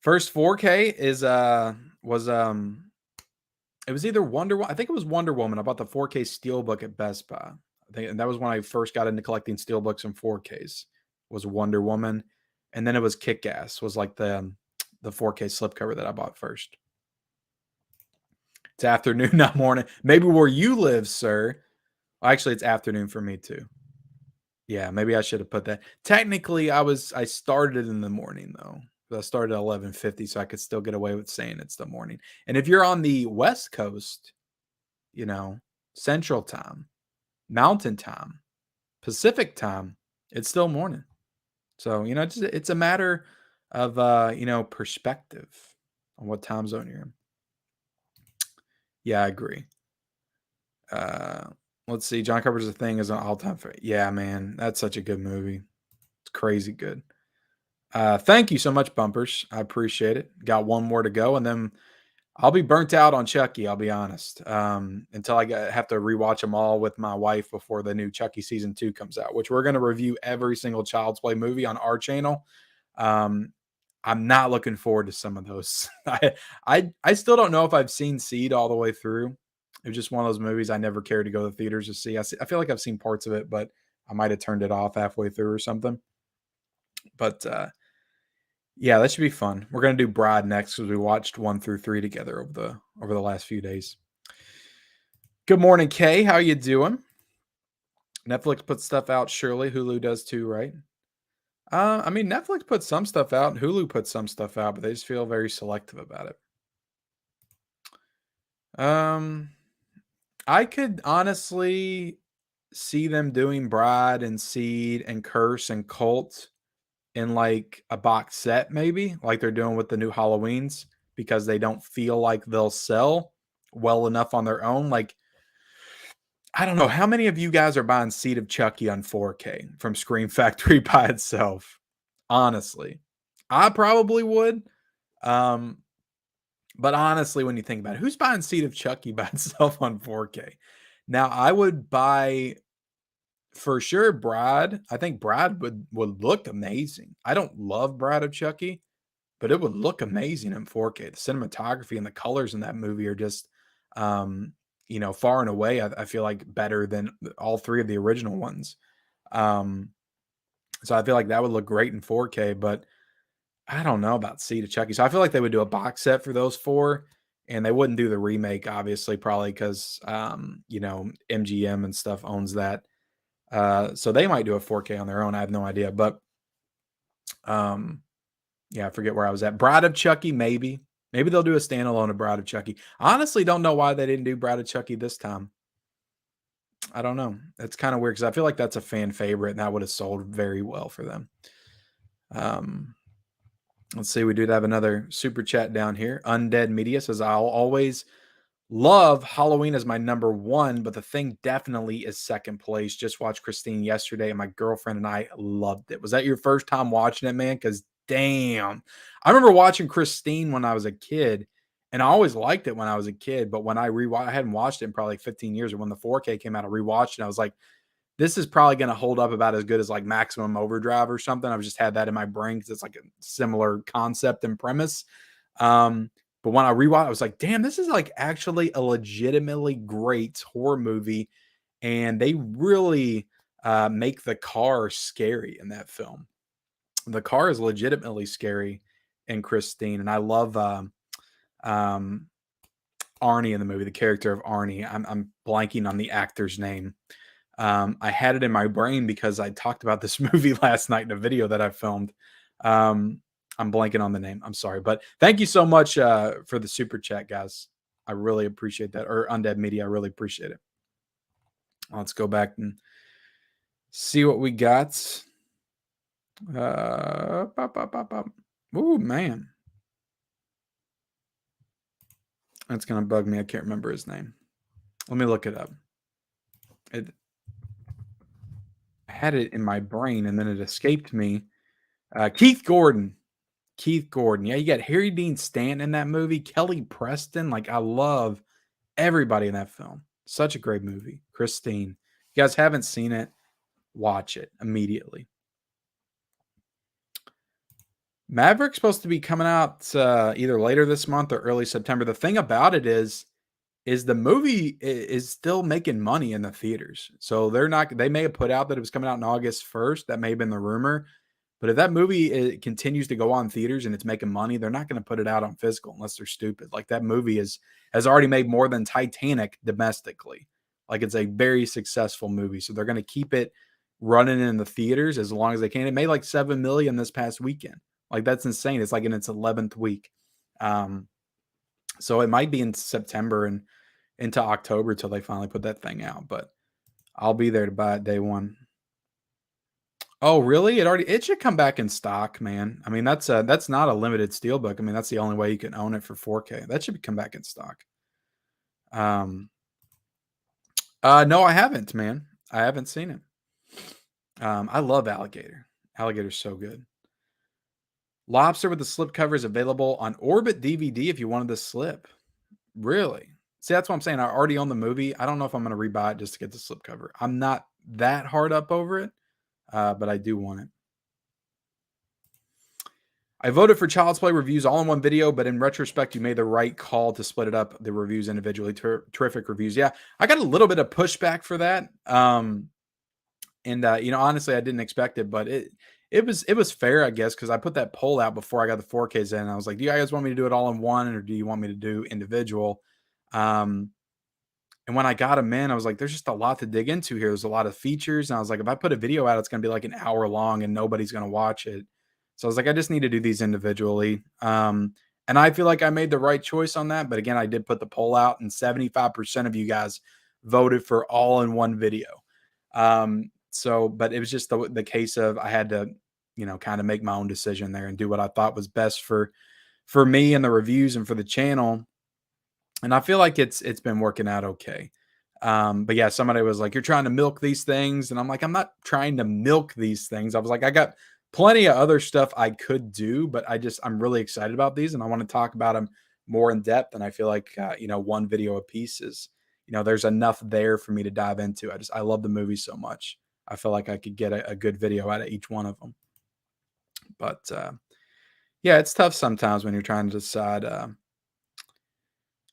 First 4K is was it was either I think it was Wonder Woman. I bought the 4K Steelbook at Best Buy. I think, and that was when I first got into collecting Steelbooks and 4Ks. Was Wonder Woman, and then it was Kick-Ass. Was like the 4K slipcover that I bought first. It's afternoon, not morning. Maybe where you live, sir. Actually, it's afternoon for me too. Yeah, maybe I should have put that. Technically, I started in the morning though. I started at 11:50, so I could still get away with saying it's the morning. And if you're on the West Coast, Central Time, Mountain Time, Pacific Time, it's still morning. So, it's a matter of perspective on what time zone you're in. Yeah, I agree. Let's see. John Carpenter's The Thing is an all-time favorite. Yeah, man, that's such a good movie. It's crazy good. Thank you so much, Bumpers. I appreciate it. Got one more to go, and then I'll be burnt out on Chucky. I'll be honest. Until I have to rewatch them all with my wife before the new Chucky season 2 comes out, which we're going to review every single Child's Play movie on our channel. I'm not looking forward to some of those. I still don't know if I've seen Seed all the way through. It was just one of those movies I never cared to go to the theaters to see. I feel like I've seen parts of it, but I might have turned it off halfway through or something. But yeah, that should be fun. We're gonna do Bride next because we watched 1 through 3 together over the last few days. Good morning, Kay. How you doing? Netflix puts stuff out. Surely Hulu does too, right? I mean, Netflix puts some stuff out, and Hulu puts some stuff out, but they just feel very selective about it. I could honestly see them doing Bride and Seed and Curse and Cult in like a box set, maybe like they're doing with the new Halloweens, because they don't feel like they'll sell well enough on their own. Like, I don't know. How many of you guys are buying Seed of Chucky on 4K from Scream Factory by itself? Honestly, I probably would. Um, but honestly, when you think about it, who's buying Seed of Chucky by itself on 4K? Now, I would buy for sure Bride. I think Bride would look amazing. I don't love Bride of Chucky, but it would look amazing in 4K. The cinematography and the colors in that movie are just, um, far and away, I feel like better than all three of the original ones. Um, so I feel like that would look great in 4K, but I don't know about Seed of Chucky. So I feel like they would do a box set for those four, and they wouldn't do the remake, obviously, probably because, MGM and stuff owns that. So they might do a 4K on their own. I have no idea, but um, yeah, I forget where I was at. Bride of Chucky, maybe. Maybe they'll do a standalone of Bride of Chucky. Honestly, don't know why they didn't do Bride of Chucky this time. I don't know. It's kind of weird because I feel like that's a fan favorite and that would have sold very well for them. Um, let's see. We do have another super chat down here. Undead Media says, I'll always love Halloween as my number one, but the Thing definitely is second place. Just watched Christine yesterday, and my girlfriend and I loved it. Was that your first time watching it, man? Because damn, I remember watching Christine when I was a kid, and I always liked it when I was a kid. But when I hadn't watched it in probably like 15 years, or when the 4K came out, I rewatched it. And I was like, this is probably going to hold up about as good as like Maximum Overdrive or something. I've just had that in my brain because it's like a similar concept and premise. Um, but when I rewatched, I was like, damn, this is like actually a legitimately great horror movie. And they really make the car scary in that film. The car is legitimately scary in Christine. And I love um, Arnie in the movie, the character of Arnie. I'm blanking on the actor's name. I had it in my brain because I talked about this movie last night in a video that I filmed. Um, I'm blanking on the name. I'm sorry, but thank you so much for the super chat, guys. I really appreciate that. Or Undead Media, I really appreciate it. Let's go back and see what we got. Oh man, that's gonna bug me. I can't remember his name. Let me look it up. I had it in my brain and then it escaped me. Keith Gordon. Keith Gordon. Yeah, you got Harry Dean Stanton in that movie. Kelly Preston. Like, I love everybody in that film. Such a great movie. Christine. If you guys haven't seen it, watch it immediately. Maverick's supposed to be coming out either later this month or early September. The thing about it is the movie is still making money in the theaters. So they may have put out that it was coming out on August 1st. That may have been the rumor. But if that movie continues to go on theaters and it's making money, they're not going to put it out on physical unless they're stupid. Like, that movie has already made more than Titanic domestically. Like, it's a very successful movie. So they're going to keep it running in the theaters as long as they can. It made like 7 million this past weekend. Like, that's insane. It's like in its 11th week. So it might be in September and into October till they finally put that thing out. But I'll be there to buy it day one. Oh, really? It should come back in stock, man. I mean, that's not a limited steelbook. I mean, that's the only way you can own it for 4K. That should come back in stock. No, I haven't, man. I haven't seen it. I love Alligator. Alligator's so good. Lobster with the slipcover is available on Orbit DVD if you wanted the slip. Really? See, that's what I'm saying. I already own the movie. I don't know if I'm going to rebuy it just to get the slipcover. I'm not that hard up over it, but I do want it. I voted for Child's Play reviews all in one video, but in retrospect, you made the right call to split it up, the reviews individually. Terrific reviews. Yeah, I got a little bit of pushback for that. Honestly, I didn't expect it, but it was fair, I guess, because I put that poll out before I got the 4Ks in. I was like, do you guys want me to do it all in one, or do you want me to do individual? And when I got them in, I was like, there's just a lot to dig into here. There's a lot of features. And I was like, if I put a video out, it's going to be like an hour long and nobody's going to watch it. So I was like, I just need to do these individually. And I feel like I made the right choice on that. But again, I did put the poll out and 75% of you guys voted for all in one video. But it was just the case of I had to kind of make my own decision there and do what I thought was best for me and the reviews and for the channel. And I feel like it's been working out okay. But yeah, somebody was like, "You're trying to milk these things," and I'm like, "I'm not trying to milk these things." I was like, "I got plenty of other stuff I could do, but I'm really excited about these, and I want to talk about them more in depth." And I feel like one video a piece is, there's enough there for me to dive into. I love the movie so much. I feel like I could get a good video out of each one of them. But yeah, it's tough sometimes when you're trying to decide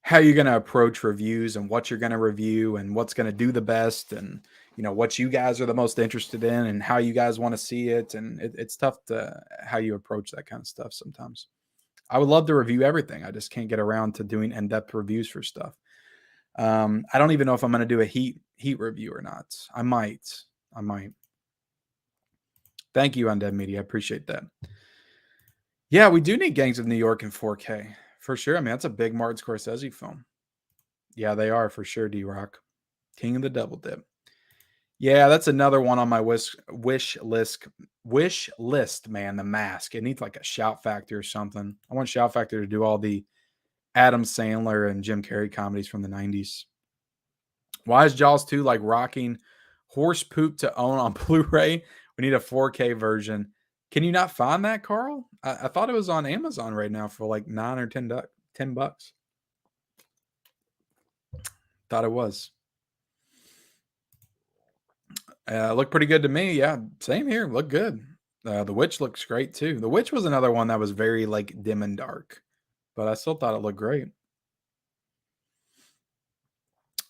how you're going to approach reviews and what you're going to review and what's going to do the best, and what you guys are the most interested in and how you guys want to see it. And it's tough to how you approach that kind of stuff sometimes. I would love to review everything. I just can't get around to doing in-depth reviews for stuff. I don't even know if I'm going to do a heat review or not. I might. Thank you, Undead Media. I appreciate that. Yeah, we do need Gangs of New York in 4K for sure. I mean, that's a big Martin Scorsese film. Yeah, they are for sure. D-Rock, King of the Double Dip. Yeah, that's another one on my wish list. Wish list, man. The Mask. It needs like a Shout Factor or something. I want Shout Factor to do all the Adam Sandler and Jim Carrey comedies from the 90s. Why is Jaws 2 like rocking horse poop to own on Blu-ray? We need a 4K version. Can you not find that, Carl? I thought it was on Amazon right now for like $9 or $10. Thought it was. Looked pretty good to me. Yeah, same here. Looked good. The Witch looks great too. The Witch was another one that was very like dim and dark, but I still thought it looked great.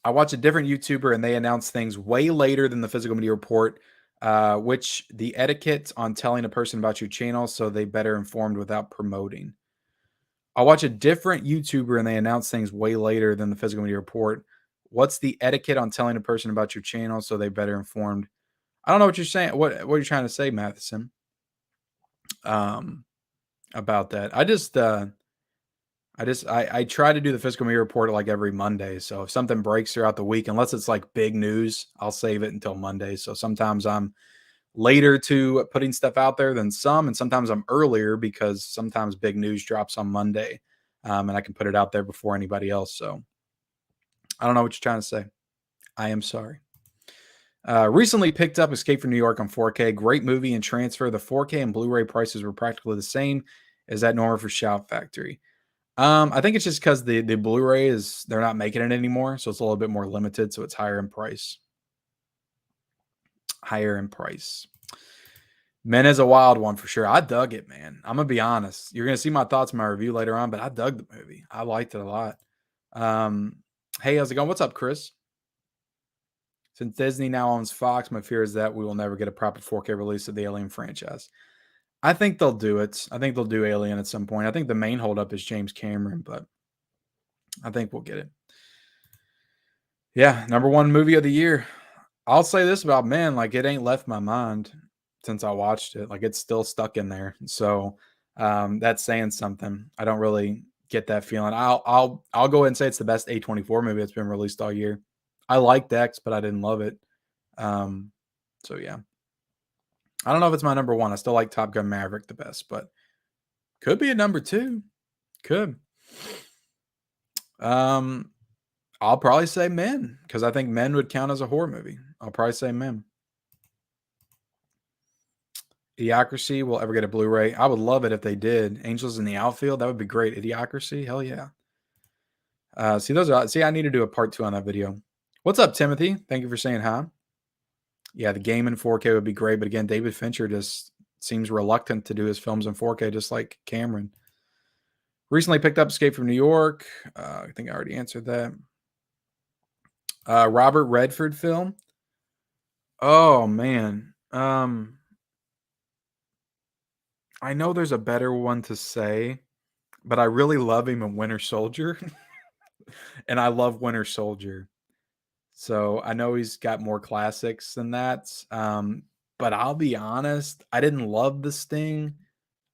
I watched a different YouTuber and they announced things way later than the physical media report, which the etiquette on telling a person about your channel so they better informed without promoting. I watch a different YouTuber and they announce things way later than the physical media report. What's the etiquette on telling a person about your channel so they better informed? I don't know what you're saying. What are you trying to say, Matheson? About that. I try to do the physical media report like every Monday. So if something breaks throughout the week, unless it's like big news, I'll save it until Monday. So sometimes I'm later to putting stuff out there than some, and sometimes I'm earlier because sometimes big news drops on Monday, and I can put it out there before anybody else. So I don't know what you're trying to say. I am sorry. Recently picked up Escape from New York on 4K. Great movie and transfer. The 4K and Blu-ray prices were practically the same as that normal for Shout Factory. I think it's just because the Blu-ray they're not making it anymore, so it's a little bit more limited, so it's higher in price. Men is a wild one for sure. I dug it, man. I'm gonna be honest. You're gonna see my thoughts in my review later on, but I dug the movie. I liked it a lot. Hey, how's it going? What's up, Chris? Since Disney now owns Fox, my fear is that we will never get a proper 4K release of the Alien franchise. I think they'll do it. I think they'll do Alien at some point. I think the main holdup is James Cameron, but I think we'll get it. Yeah, #1 movie of the year. I'll say this about Men, like it ain't left my mind since I watched it. Like it's still stuck in there. So that's saying something. I don't really get that feeling. I'll go ahead and say it's the best A24 movie that's been released all year. I liked X, but I didn't love it. So yeah. I don't know if it's my #1. I still like Top Gun Maverick the best, but could be a #2. Could. I'll probably say Men because I think Men would count as a horror movie. I'll probably say Men. Idiocracy will ever get a Blu-ray. I would love it if they did. Angels in the Outfield, that would be great. Idiocracy, hell yeah. See, I need to do a part 2 on that video. What's up, Timothy? Thank you for saying hi. Yeah, the game in 4K would be great, but again, David Fincher just seems reluctant to do his films in 4K, just like Cameron. Recently picked up Escape from New York. I think I already answered that. Robert Redford film. Oh man. I know there's a better one to say, but I really love him in Winter Soldier. And I love Winter Soldier. So I know he's got more classics than that. But I'll be honest, I didn't love The Sting.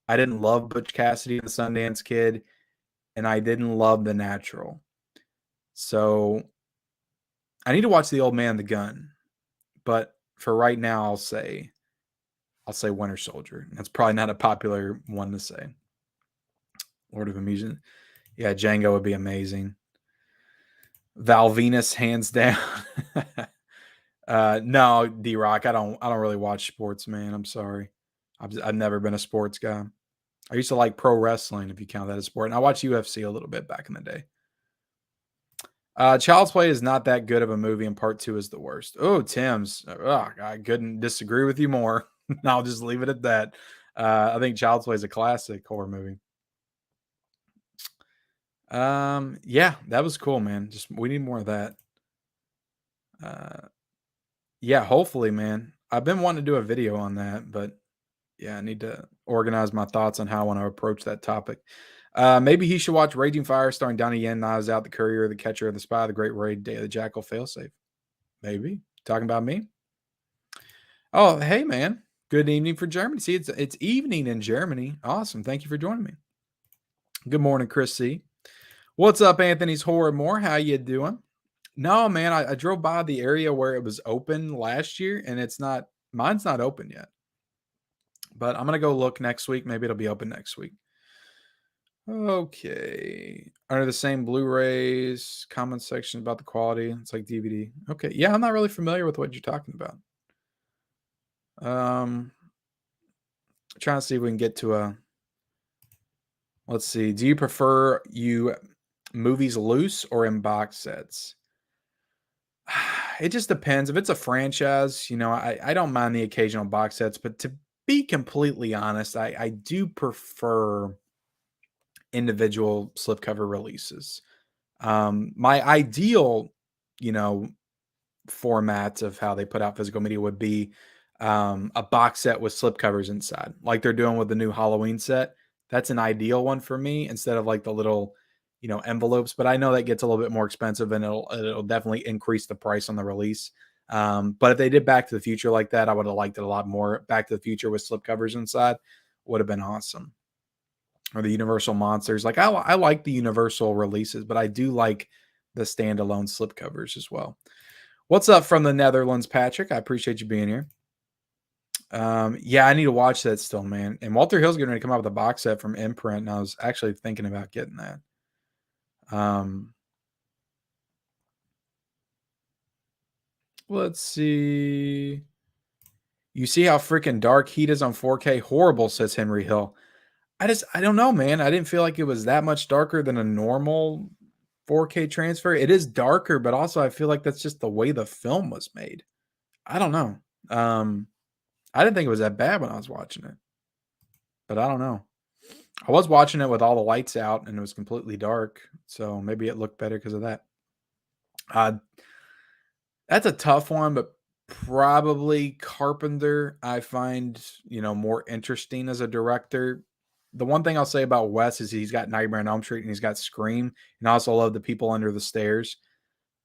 I didn't love Butch Cassidy and the Sundance Kid. And I didn't love The Natural. So I need to watch The Old Man and the Gun. But for right now, I'll say I'll say Winter Soldier. That's probably not a popular one to say. Lord of Amusement. Yeah, Django would be amazing. Val Venus, hands down. No, D-Rock, I don't really watch sports, man. I'm sorry. I've never been a sports guy. I used to like pro wrestling, if you count that as sport. And I watched UFC a little bit back in the day. Child's Play is not that good of a movie, and part 2 is the worst. Oh, Tim's. I couldn't disagree with you more. I'll just leave it at that. I think Child's Play is a classic horror movie. Yeah, that was cool, man. Just we need more of that. Yeah, hopefully, man. I've been wanting to do a video on that, but yeah, I need to organize my thoughts on how I want to approach that topic. Maybe he should watch Raging Fire starring Donnie Yen, Knives Out, The Courier, The Catcher of the Spy, The Great Raid, Day of the Jackal, Failsafe. Maybe. Talking about me? Oh, hey, man. Good evening for Germany. See, it's evening in Germany. Awesome. Thank you for joining me. Good morning, Chris C. What's up, Anthony's Horror More? How you doing? No, man, I drove by the area where it was open last year, and mine's not open yet. But I'm gonna go look next week. Maybe it'll be open next week. Okay. Under the same Blu-rays, comment section about the quality. It's like DVD. Okay. Yeah, I'm not really familiar with what you're talking about. Trying to see if we can get to a. Let's see. Do you prefer movies loose or in box sets? It just depends. If it's a franchise, I don't mind the occasional box sets, but to be completely honest, I do prefer individual slipcover releases. My ideal, you know, format of how they put out physical media would be a box set with slipcovers inside, like they're doing with the new Halloween set. That's an ideal one for me instead of like the little, envelopes. But I know that gets a little bit more expensive, and it'll definitely increase the price on the release. But if they did Back to the Future like that, I would have liked it a lot more. Back to the Future with slipcovers inside would have been awesome. Or the Universal Monsters. Like I like the Universal releases, but I do like the standalone slipcovers as well. What's up from the Netherlands, Patrick? I appreciate you being here. Yeah, I need to watch that still, man. And Walter Hill's getting ready to come out with a box set from Imprint, and I was actually thinking about getting that. Let's see. You see how freaking dark Heat is on 4K? Horrible, says Henry Hill. I don't know, man. I didn't feel like it was that much darker than a normal 4K transfer. It is darker, but also I feel like that's just the way the film was made. I don't know. I didn't think it was that bad when I was watching it, but I don't know. I was watching it with all the lights out and it was completely dark, so maybe it looked better because of that. That's a tough one, but probably Carpenter I find, more interesting as a director. The one thing I'll say about Wes is he's got Nightmare on Elm Street and he's got Scream, and I also love The People Under the Stairs.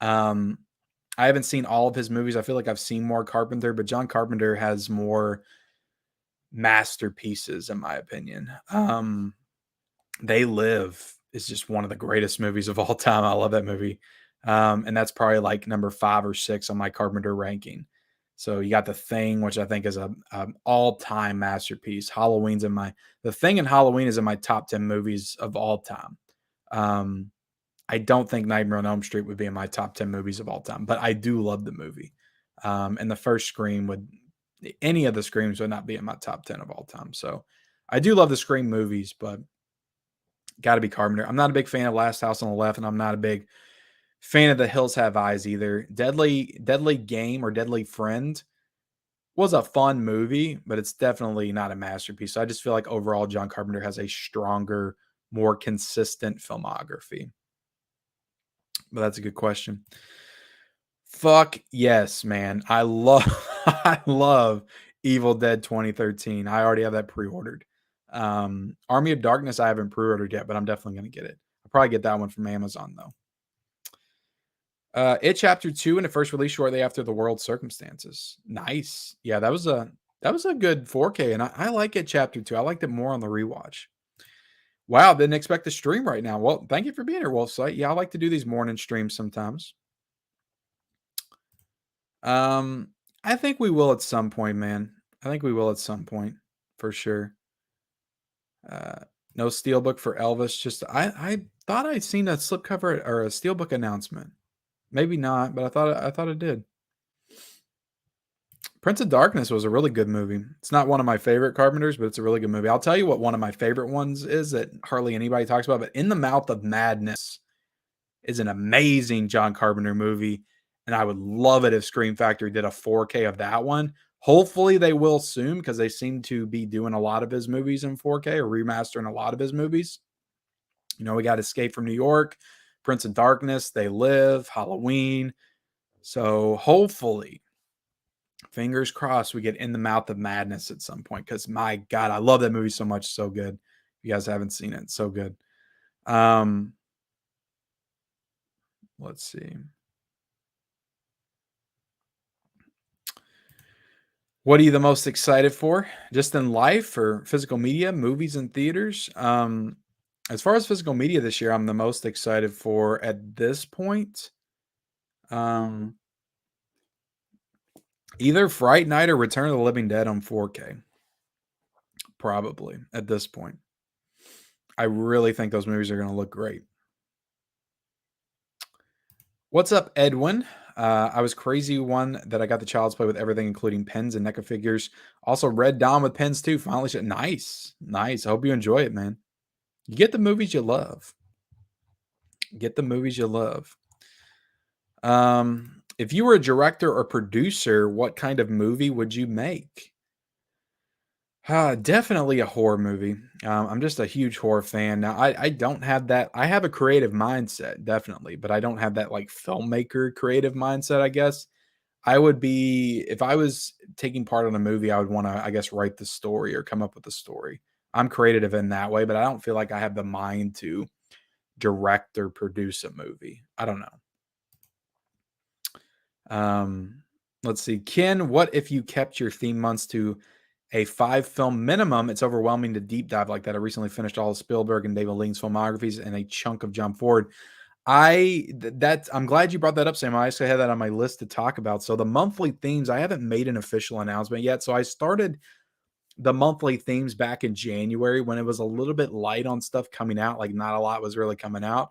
I haven't seen all of his movies. I feel like I've seen more Carpenter, but John Carpenter has more masterpieces, in my opinion. They Live is just one of the greatest movies of all time. I love that movie. And that's probably like number 5 or 6 on my Carpenter ranking. So you got The Thing, which I think is a all-time masterpiece. The Thing and Halloween is in my top 10 movies of all time. I don't think Nightmare on Elm Street would be in my top 10 movies of all time, but I do love the movie. And the first Scream any of the Screams would not be in my top 10 of all time. So I do love the Scream movies, but got to be Carpenter. I'm not a big fan of Last House on the Left, and I'm not a big fan of The Hills Have Eyes either. Deadly Game or Deadly Friend was a fun movie, but it's definitely not a masterpiece. So I just feel like overall John Carpenter has a stronger, more consistent filmography. But that's a good question. Fuck yes, man. I love Evil Dead 2013. I already have that pre-ordered. Army of Darkness I haven't pre-ordered yet, but I'm definitely going to get it. I'll probably get that one from Amazon though. It Chapter 2 in the first release shortly after The World's Circumstances. Nice. Yeah, that was a good 4K, and I like It Chapter 2. I liked it more on the rewatch. Wow, didn't expect to stream right now. Well, thank you for being here, Wolf Sight. Yeah, I like to do these morning streams sometimes. I think we will at some point, man. I think we will at some point, for sure. No steelbook for Elvis. Just I thought I'd seen a slipcover or a steelbook announcement. Maybe not, but I thought it did. Prince of Darkness was a really good movie. It's not one of my favorite Carpenters, but it's a really good movie. I'll tell you what one of my favorite ones is that hardly anybody talks about, but In the Mouth of Madness is an amazing John Carpenter movie, and I would love it if Scream Factory did a 4K of that one. Hopefully they will soon because they seem to be doing a lot of his movies in 4K or remastering a lot of his movies. You know, we got Escape from New York, Prince of Darkness, They Live, Halloween. So hopefully, fingers crossed, we get In the Mouth of Madness at some point because my God, I love that movie so much. So good. If you guys haven't seen it, so good. Let's see. What are you the most excited for? Just in life or physical media, movies and theaters? As far as physical media this year, I'm the most excited for at this point. Either Fright Night or Return of the Living Dead on 4K. Probably at this point. I really think those movies are going to look great. What's up, Edwin? I was crazy one that I got the Child's Play with everything, including pens and NECA figures. Also, Red Dawn with pens too. Finally, nice. I hope you enjoy it, man. You get the movies you love. Get the movies you love. If you were a director or producer, what kind of movie would you make? Definitely a horror movie. I'm just a huge horror fan. Now, I don't have that. I have a creative mindset, definitely, but I don't have that like filmmaker creative mindset, I guess. I would be, if I was taking part in a movie, I would want to, I guess, write the story or come up with the story. I'm creative in that way, but I don't feel like I have the mind to direct or produce a movie. I don't know. Let's see. Ken, what if you kept your theme months to a 5-film minimum? It's overwhelming to deep dive like that. I recently finished all of Spielberg and David Lean's filmographies and a chunk of John Ford. I'm glad you brought that up, Sam. I actually had that on my list to talk about. So the monthly themes, I haven't made an official announcement yet. So I started the monthly themes back in January when it was a little bit light on stuff coming out. Like not a lot was really coming out.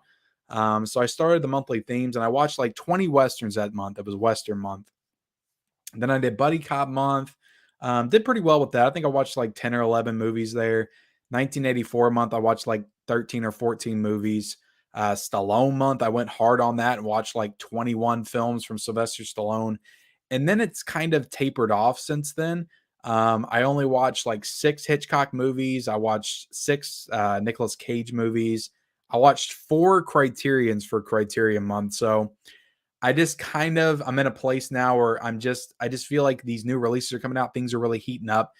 So I started the monthly themes and I watched like 20 Westerns that month. It was Western month. Then I did Buddy Cop month. Did pretty well with that. I think I watched like 10 or 11 movies there. 1984 month, I watched like 13 or 14 movies. Stallone month, I went hard on that and watched like 21 films from Sylvester Stallone. And then it's kind of tapered off since then. I only watched like 6 Hitchcock movies. I watched 6 Nicolas Cage movies. I watched 4 Criterions for Criterion month. So I just I'm in a place now where I just feel like these new releases are coming out, things are really heating up,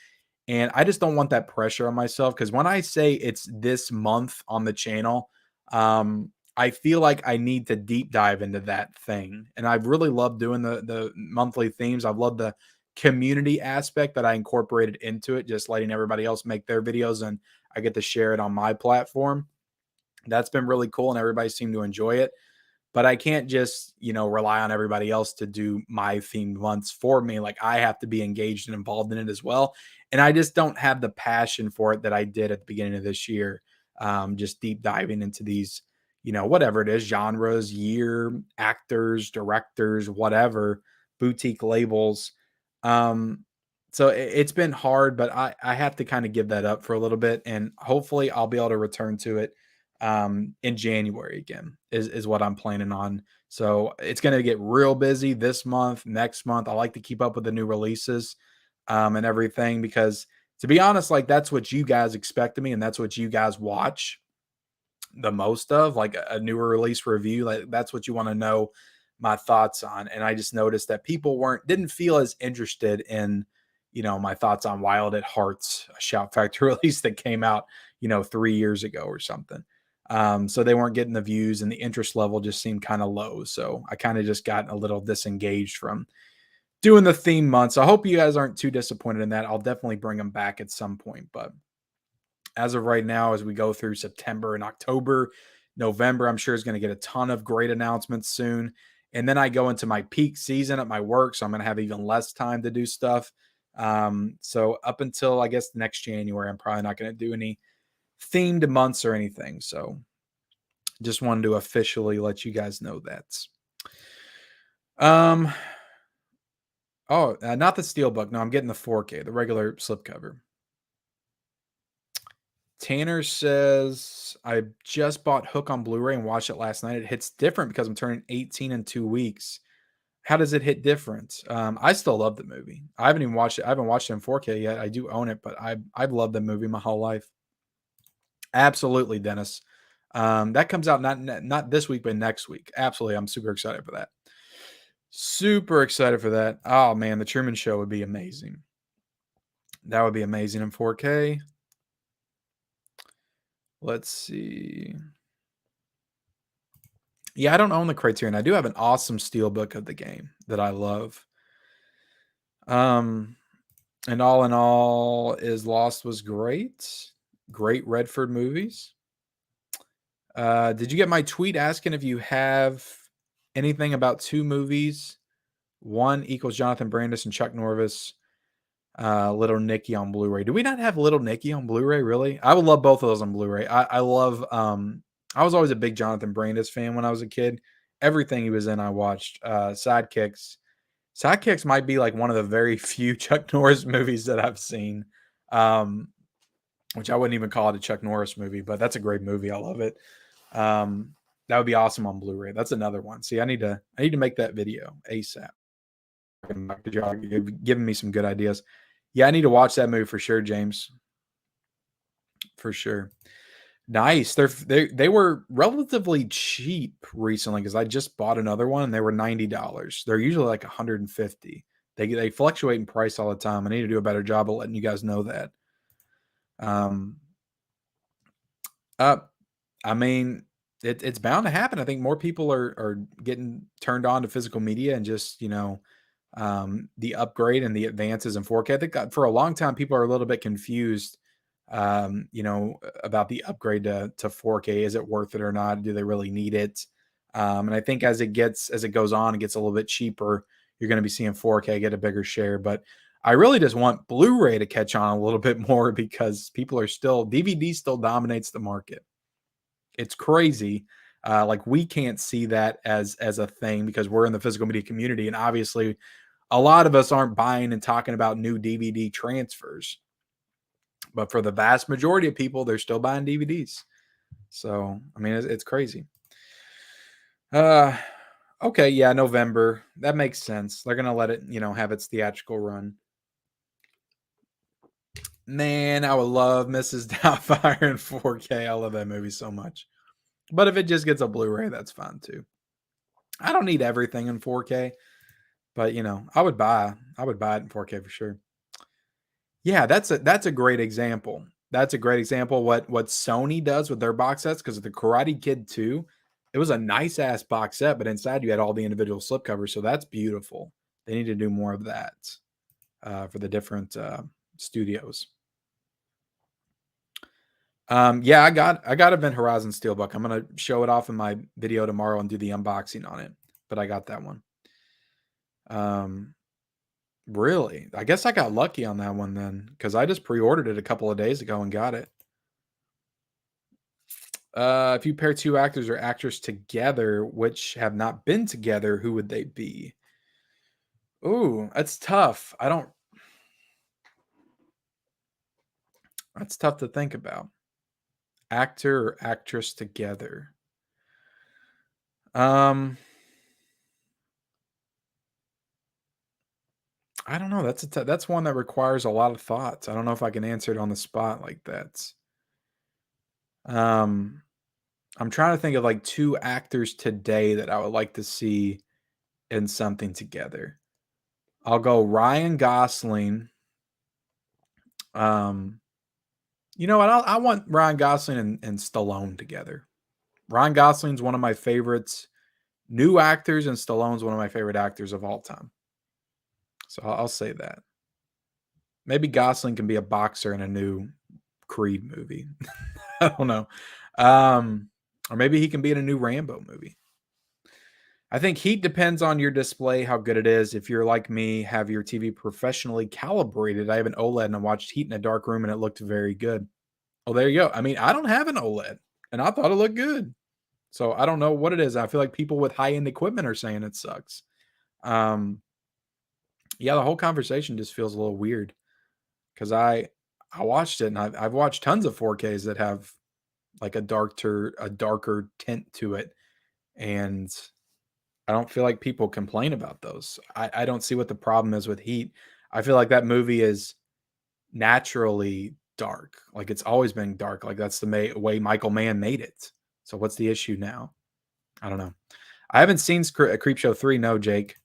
and I just don't want that pressure on myself because when I say it's this month on the channel, I feel like I need to deep dive into that thing, and I've really loved doing the monthly themes. I've loved the community aspect that I incorporated into it, just letting everybody else make their videos and I get to share it on my platform. That's been really cool, and everybody seemed to enjoy it. But I can't just, rely on everybody else to do my themed months for me. Like I have to be engaged and involved in it as well. And I just don't have the passion for it that I did at the beginning of this year. Just deep diving into these, whatever it is, genres, year, actors, directors, whatever, boutique labels. So it's been hard, but I have to kind of give that up for a little bit. And hopefully I'll be able to return to it in January again is what I'm planning on. So it's going to get real busy this month, next month. I like to keep up with the new releases and everything because to be honest, like that's what you guys expect of me and that's what you guys watch the most of, like a newer release review. Like that's what you want to know my thoughts on. And I just noticed that people didn't feel as interested in, my thoughts on Wild at Heart's Shout Factory release that came out, 3 years ago or something. So they weren't getting the views and the interest level just seemed kind of low. So I kind of just got a little disengaged from doing the theme months. I hope you guys aren't too disappointed in that. I'll definitely bring them back at some point. But as of right now, as we go through September and October, November, I'm sure is going to get a ton of great announcements soon. And then I go into my peak season at my work. So I'm going to have even less time to do stuff. So up until I guess next January, I'm probably not going to do any themed months or anything. So just wanted to officially let you guys know that. Not the Steelbook. No, I'm getting the 4K, the regular slipcover. Tanner says, I just bought Hook on Blu-ray and watched it last night. It hits different because I'm turning 18 in 2 weeks. How does it hit different? I still love the movie. I haven't even watched it. I haven't watched it in 4K yet. I do own it, but I've loved the movie my whole life. Absolutely, Dennis. That comes out not this week, but next week. Absolutely. I'm super excited for that. Super excited for that. Oh man, the Truman Show would be amazing. That would be amazing in 4K. Let's see. Yeah, I don't own the Criterion. I do have an awesome steelbook of the game that I love. And all in all, Is Lost was great. Great Redford movies. Did you get my tweet asking if you have anything about 2 movies? One equals Jonathan Brandis and Chuck Norris. Little Nicky on Blu-ray. Do we not have Little Nicky on Blu-ray? Really? I would love both of those on Blu-ray. I love. I was always a big Jonathan Brandis fan when I was a kid. Everything he was in, I watched. Sidekicks. Sidekicks might be like one of the very few Chuck Norris movies that I've seen. Which I wouldn't even call it a Chuck Norris movie, but that's a great movie. I love it. That would be awesome on Blu-ray. That's another one. See, I need to make that video ASAP. You're giving me some good ideas. Yeah, I need to watch that movie for sure, James. For sure. Nice. They were relatively cheap recently because I just bought another one and they were $90. They're usually like $150. They fluctuate in price all the time. I need to do a better job of letting you guys know that. I mean, it's bound to happen. I think more people are getting turned on to physical media and just, the upgrade and the advances in 4K. I think for a long time, people are a little bit confused, about the upgrade to 4K. Is it worth it or not? Do they really need it? And I think as it goes on, it gets a little bit cheaper. You're going to be seeing 4K get a bigger share, but I really just want Blu-ray to catch on a little bit more because DVD still dominates the market. It's crazy. Like we can't see that as a thing because we're in the physical media community, and obviously a lot of us aren't buying and talking about new DVD transfers. But for the vast majority of people, they're still buying DVDs. So I mean, it's crazy. Okay, yeah, November. That makes sense. They're gonna let it, have its theatrical run. Man, I would love Mrs. Doubtfire in 4K. I love that movie so much. But if it just gets a Blu-ray, that's fine too. I don't need everything in 4K, but I would buy it in 4K for sure. Yeah, that's a great example. That's a great example what Sony does with their box sets because of the Karate Kid 2, it was a nice ass box set, but inside you had all the individual slipcovers, so that's beautiful. They need to do more of that for the different studios. Yeah, I got Event Horizon Steelbook. I'm gonna show it off in my video tomorrow and do the unboxing on it. But I got that one. Really? I guess I got lucky on that one then, because I just pre-ordered it a couple of days ago and got it. If you pair 2 actors or actors together, which have not been together, who would they be? Ooh, that's tough. That's tough to think about. Actor or actress together. I don't know. That's one that requires a lot of thoughts. I don't know if I can answer it on the spot like that. I'm trying to think of like 2 actors today that I would like to see in something together. I'll go Ryan Gosling. You know what? I want Ryan Gosling and Stallone together. Ryan Gosling's one of my favorites, new actors, and Stallone's one of my favorite actors of all time. So I'll say that. Maybe Gosling can be a boxer in a new Creed movie. I don't know. Or maybe he can be in a new Rambo movie. I think heat depends on your display, how good it is. If you're like me, have your TV professionally calibrated. I have an OLED and I watched heat in a dark room and it looked very good. Well, there you go. I mean, I don't have an OLED and I thought it looked good. So I don't know what it is. I feel like people with high-end equipment are saying it sucks. Yeah, the whole conversation just feels a little weird because I watched it and I've watched tons of 4Ks that have like a darker tint to it, and I don't feel like people complain about those. I don't see what the problem is with heat. I feel like that movie is naturally dark. Like it's always been dark. Like that's the way Michael Mann made it. So what's the issue now? I don't know. I haven't seen Creepshow 3. No, Jake.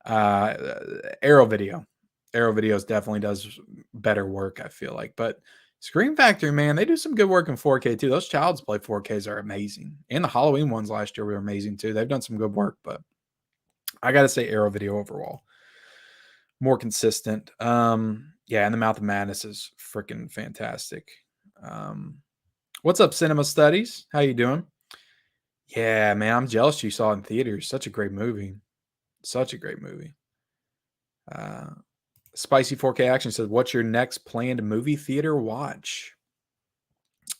Uh, Arrow Video. Arrow Videos definitely does better work, I feel like. But Scream Factory, man, they do some good work in 4K too. Those Child's Play 4Ks are amazing. And the Halloween ones last year were amazing too. They've done some good work, but I got to say Arrow Video overall. More consistent. Yeah, and the Mouth of Madness is freaking fantastic. What's up, Cinema Studies? How you doing? Yeah, man, I'm jealous you saw it in theaters. Such a great movie. Such a great movie. Spicy 4K Action says, "What's your next planned movie theater watch?"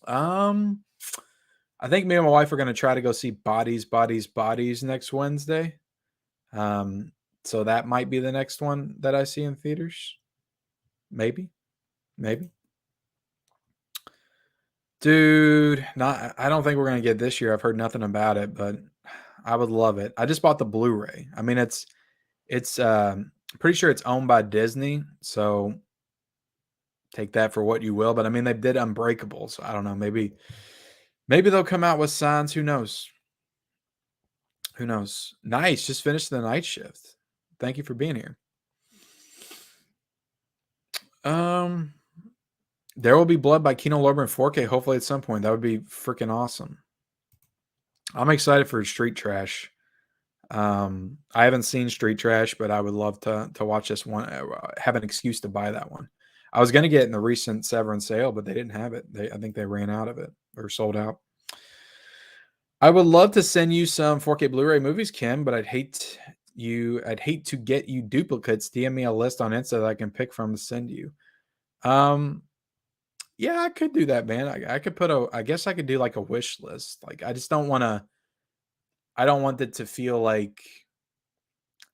I think me and my wife are going to try to go see Bodies next Wednesday. So that might be the next one that I see in theaters. Maybe. Dude, I don't think we're going to get this year. I've heard nothing about it, but I would love it. I just bought the Blu-ray. I mean, it's pretty sure it's owned by Disney, so take that for what you will. But I mean, they did Unbreakable, so I don't know. Maybe they'll come out with signs. Who knows? Who knows? Nice. Just finished the night shift. Thank you for being here. There Will Be Blood by Kino Lorber in 4K. Hopefully at some point. That would be freaking awesome. I'm excited for Street Trash. I haven't seen Street Trash, but I would love to watch this one. Have an excuse to buy that one. I was going to get it in the recent Severance sale, but they didn't have it. I think they ran out of it or sold out. I would love to send you some 4K Blu-ray movies, Kim, but I'd hate to get you duplicates. DM me a list on Insta that I can pick from to send you. Yeah, I could do that, man. I could I guess I could do like a wish list. Like I just don't want to. I don't want it to feel like,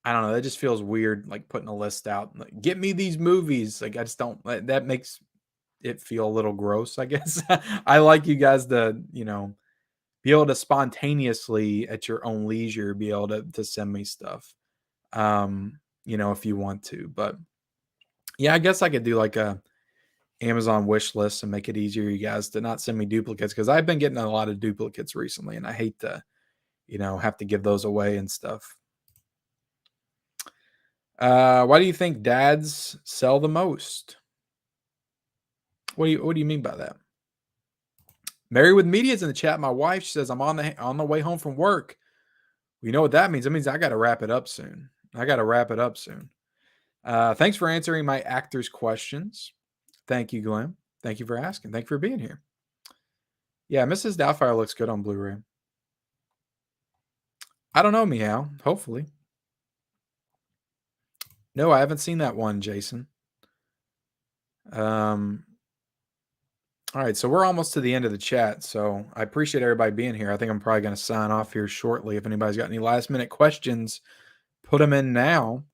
I don't know. That just feels weird, like putting a list out. Like, get me these movies. Like I just don't. That makes it feel a little gross, I guess. I like you guys to, be able to spontaneously at your own leisure be able to send me stuff. If you want to. But yeah, I guess I could do like a Amazon wish list and make it easier you guys to not send me duplicates, because I've been getting a lot of duplicates recently and I hate to, have to give those away and stuff. Why do you think dads sell the most? What do you mean by that? Mary with Media's in the chat. My wife, she says, I'm on the way home from work. You know what that means? It means I got to wrap it up soon. Thanks for answering my actors' questions. Thank you, Glenn. Thank you for asking. Thank you for being here. Yeah, Mrs. Doubtfire looks good on Blu-ray. I don't know, Meow. Hopefully. No, I haven't seen that one, Jason. All right, so we're almost to the end of the chat, so I appreciate everybody being here. I think I'm probably going to sign off here shortly. If anybody's got any last-minute questions, put them in now.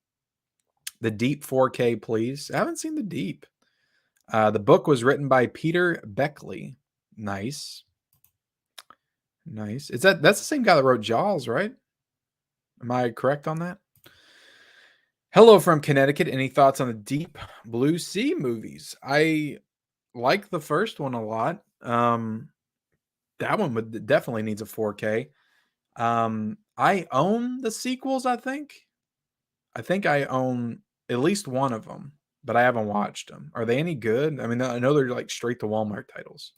The Deep 4K, please. I haven't seen The Deep. The book was written by Peter Beckley. Nice. That's the same guy that wrote Jaws, right? Am I correct on that? Hello from Connecticut. Any thoughts on the Deep Blue Sea movies? I like the first one a lot. That one definitely needs a 4K. I own the sequels, I think. I think I own at least one of them, but I haven't watched them. Are they any good? I mean, I know they're like straight to Walmart titles.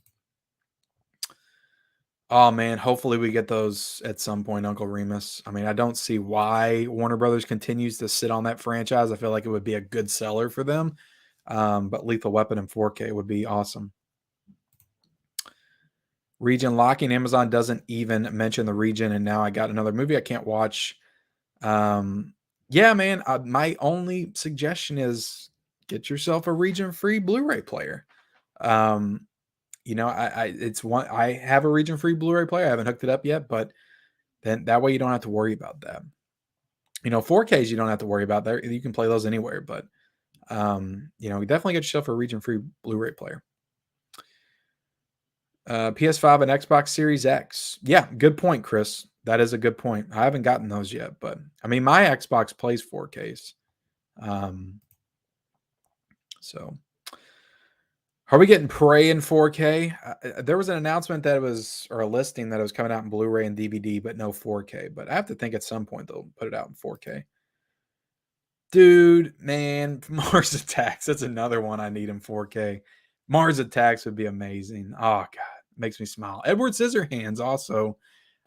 Oh man, hopefully we get those at some point, Uncle Remus. I mean, I don't see why Warner Brothers continues to sit on that franchise. I feel like it would be a good seller for them. But Lethal Weapon in 4K would be awesome. Region locking. Amazon doesn't even mention the region, and now I got another movie I can't watch Yeah, man, my only suggestion is get yourself a region-free Blu-ray player. Um, I have a region-free Blu-ray player. I haven't hooked it up yet, but then that way you don't have to worry about that. 4Ks you don't have to worry about there. You can play those anywhere, but definitely get yourself a region-free Blu-ray player. PS5 and Xbox Series X. Yeah, good point, Chris. That is a good point. I haven't gotten those yet, but I mean, my Xbox plays 4Ks. So are we getting Prey in 4K? There was an announcement that it was, or a listing that it was coming out in Blu-ray and DVD, but no 4K. But I have to think at some point they'll put it out in 4K. Dude, man, Mars Attacks. That's another one I need in 4K. Mars Attacks would be amazing. Oh God, makes me smile. Edward Scissorhands also.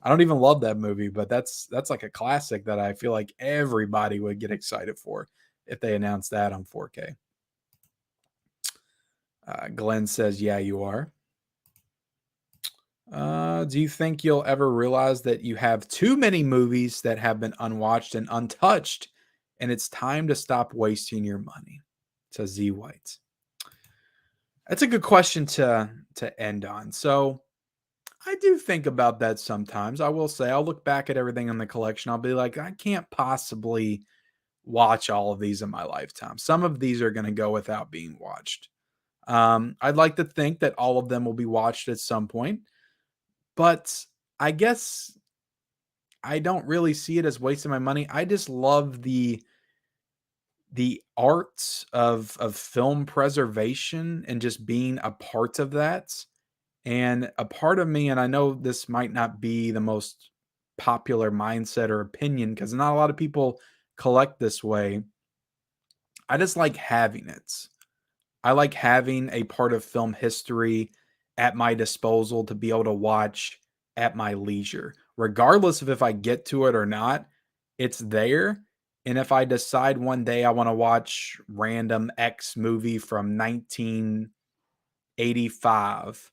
I don't even love that movie, but that's like a classic that I feel like everybody would get excited for if they announced that on 4K. Glenn says, "Yeah, you are." Do you think you'll ever realize that you have too many movies that have been unwatched and untouched, and it's time to stop wasting your money? Says Z White. That's a good question to end on. So I do think about that sometimes. I will say I'll look back at everything in the collection. I'll be like, I can't possibly watch all of these in my lifetime. Some of these are going to go without being watched. I'd like to think that all of them will be watched at some point, but I guess I don't really see it as wasting my money. I just love the arts of film preservation and just being a part of that. And a part of me, and I know this might not be the most popular mindset or opinion because not a lot of people collect this way. I just like having it. I like having a part of film history at my disposal to be able to watch at my leisure. Regardless of if I get to it or not, it's there. And if I decide one day I want to watch random X movie from 1985,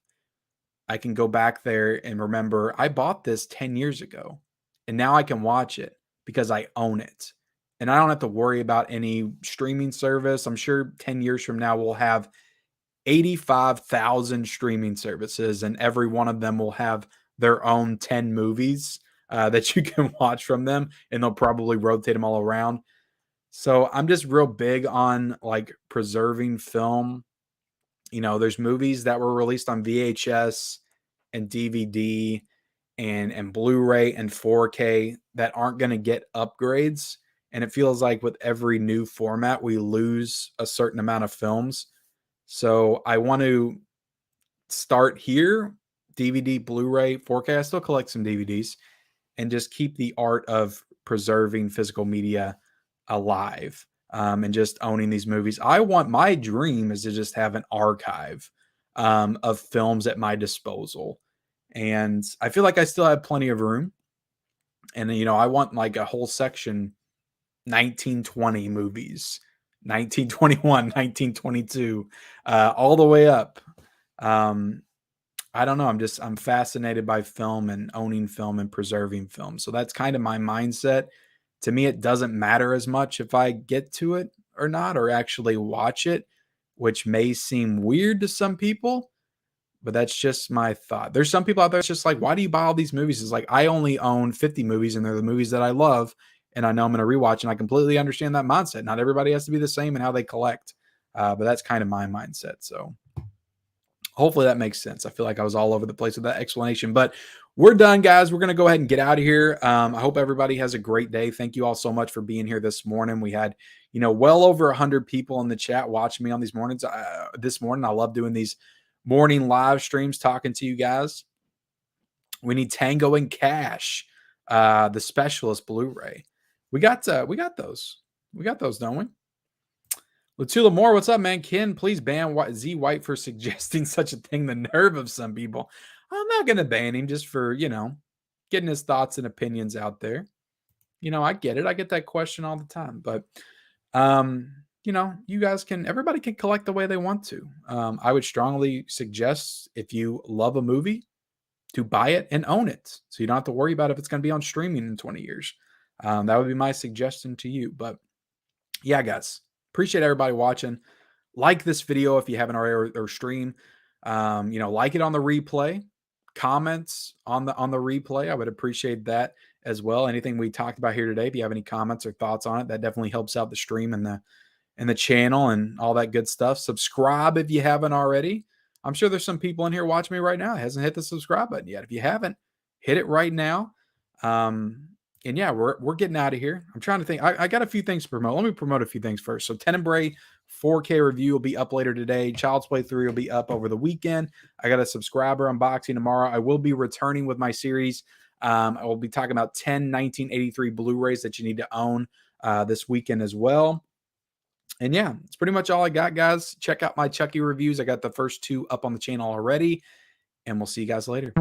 I can go back there and remember I bought this 10 years ago and now I can watch it because I own it. And I don't have to worry about any streaming service. I'm sure 10 years from now we'll have 85,000 streaming services, and every one of them will have their own 10 movies that you can watch from them, and they'll probably rotate them all around. So I'm just real big on like preserving film. There's movies that were released on VHS and DVD and Blu-ray and 4K that aren't going to get upgrades. And it feels like with every new format, we lose a certain amount of films. So I want to start here, DVD, Blu-ray, 4K. I still collect some DVDs and just keep the art of preserving physical media alive, and just owning these movies. My dream is to just have an archive of films at my disposal. And I feel like I still have plenty of room. And, I want like a whole section 1920 movies, 1921, 1922, all the way up. I don't know. I'm fascinated by film and owning film and preserving film. So that's kind of my mindset. To me, it doesn't matter as much if I get to it or not, or actually watch it, which may seem weird to some people, but that's just my thought. There's some people out there that's just like, why do you buy all these movies? It's like, I only own 50 movies and they're the movies that I love. And I know I'm going to rewatch, and I completely understand that mindset. Not everybody has to be the same in how they collect. But that's kind of my mindset. So hopefully that makes sense. I feel like I was all over the place with that explanation, but we're done, guys. We're going to go ahead and get out of here. I hope everybody has a great day. Thank you all so much for being here this morning. We had, well over 100 people in the chat watching me on these mornings. This morning, I love doing these morning live streams, talking to you guys. We need Tango and Cash, the Specialist Blu-ray. We got those. We got those, don't we? Latula Moore, what's up, man? Ken, please ban Z White for suggesting such a thing. The nerve of some people. I'm not going to ban him just for, getting his thoughts and opinions out there. I get it. I get that question all the time. But, you guys everybody can collect the way they want to. I would strongly suggest, if you love a movie, to buy it and own it. So you don't have to worry about if it's going to be on streaming in 20 years. That would be my suggestion to you. But yeah, guys, appreciate everybody watching. Like this video if you haven't already, or stream. Like it on the replay. Comments on the replay, I would appreciate that as well. Anything we talked about here today, if you have any comments or thoughts on it, that definitely helps out the stream and the channel and all that good stuff. Subscribe if you haven't already. I'm sure there's some people in here watching me right now that hasn't hit the subscribe button yet. If you haven't, hit it right now. And yeah, we're getting out of here. I'm trying to think. I got a few things to promote. Let me promote a few things first. So Tenebrae 4K review will be up later today. Child's Play 3 will be up over the weekend. I got a subscriber unboxing tomorrow. I will be returning with my series. I will be talking about 10 1983 Blu-rays that you need to own this weekend as well. And yeah, it's pretty much all I got, guys. Check out my Chucky reviews. I got the first 2 up on the channel already. And we'll see you guys later.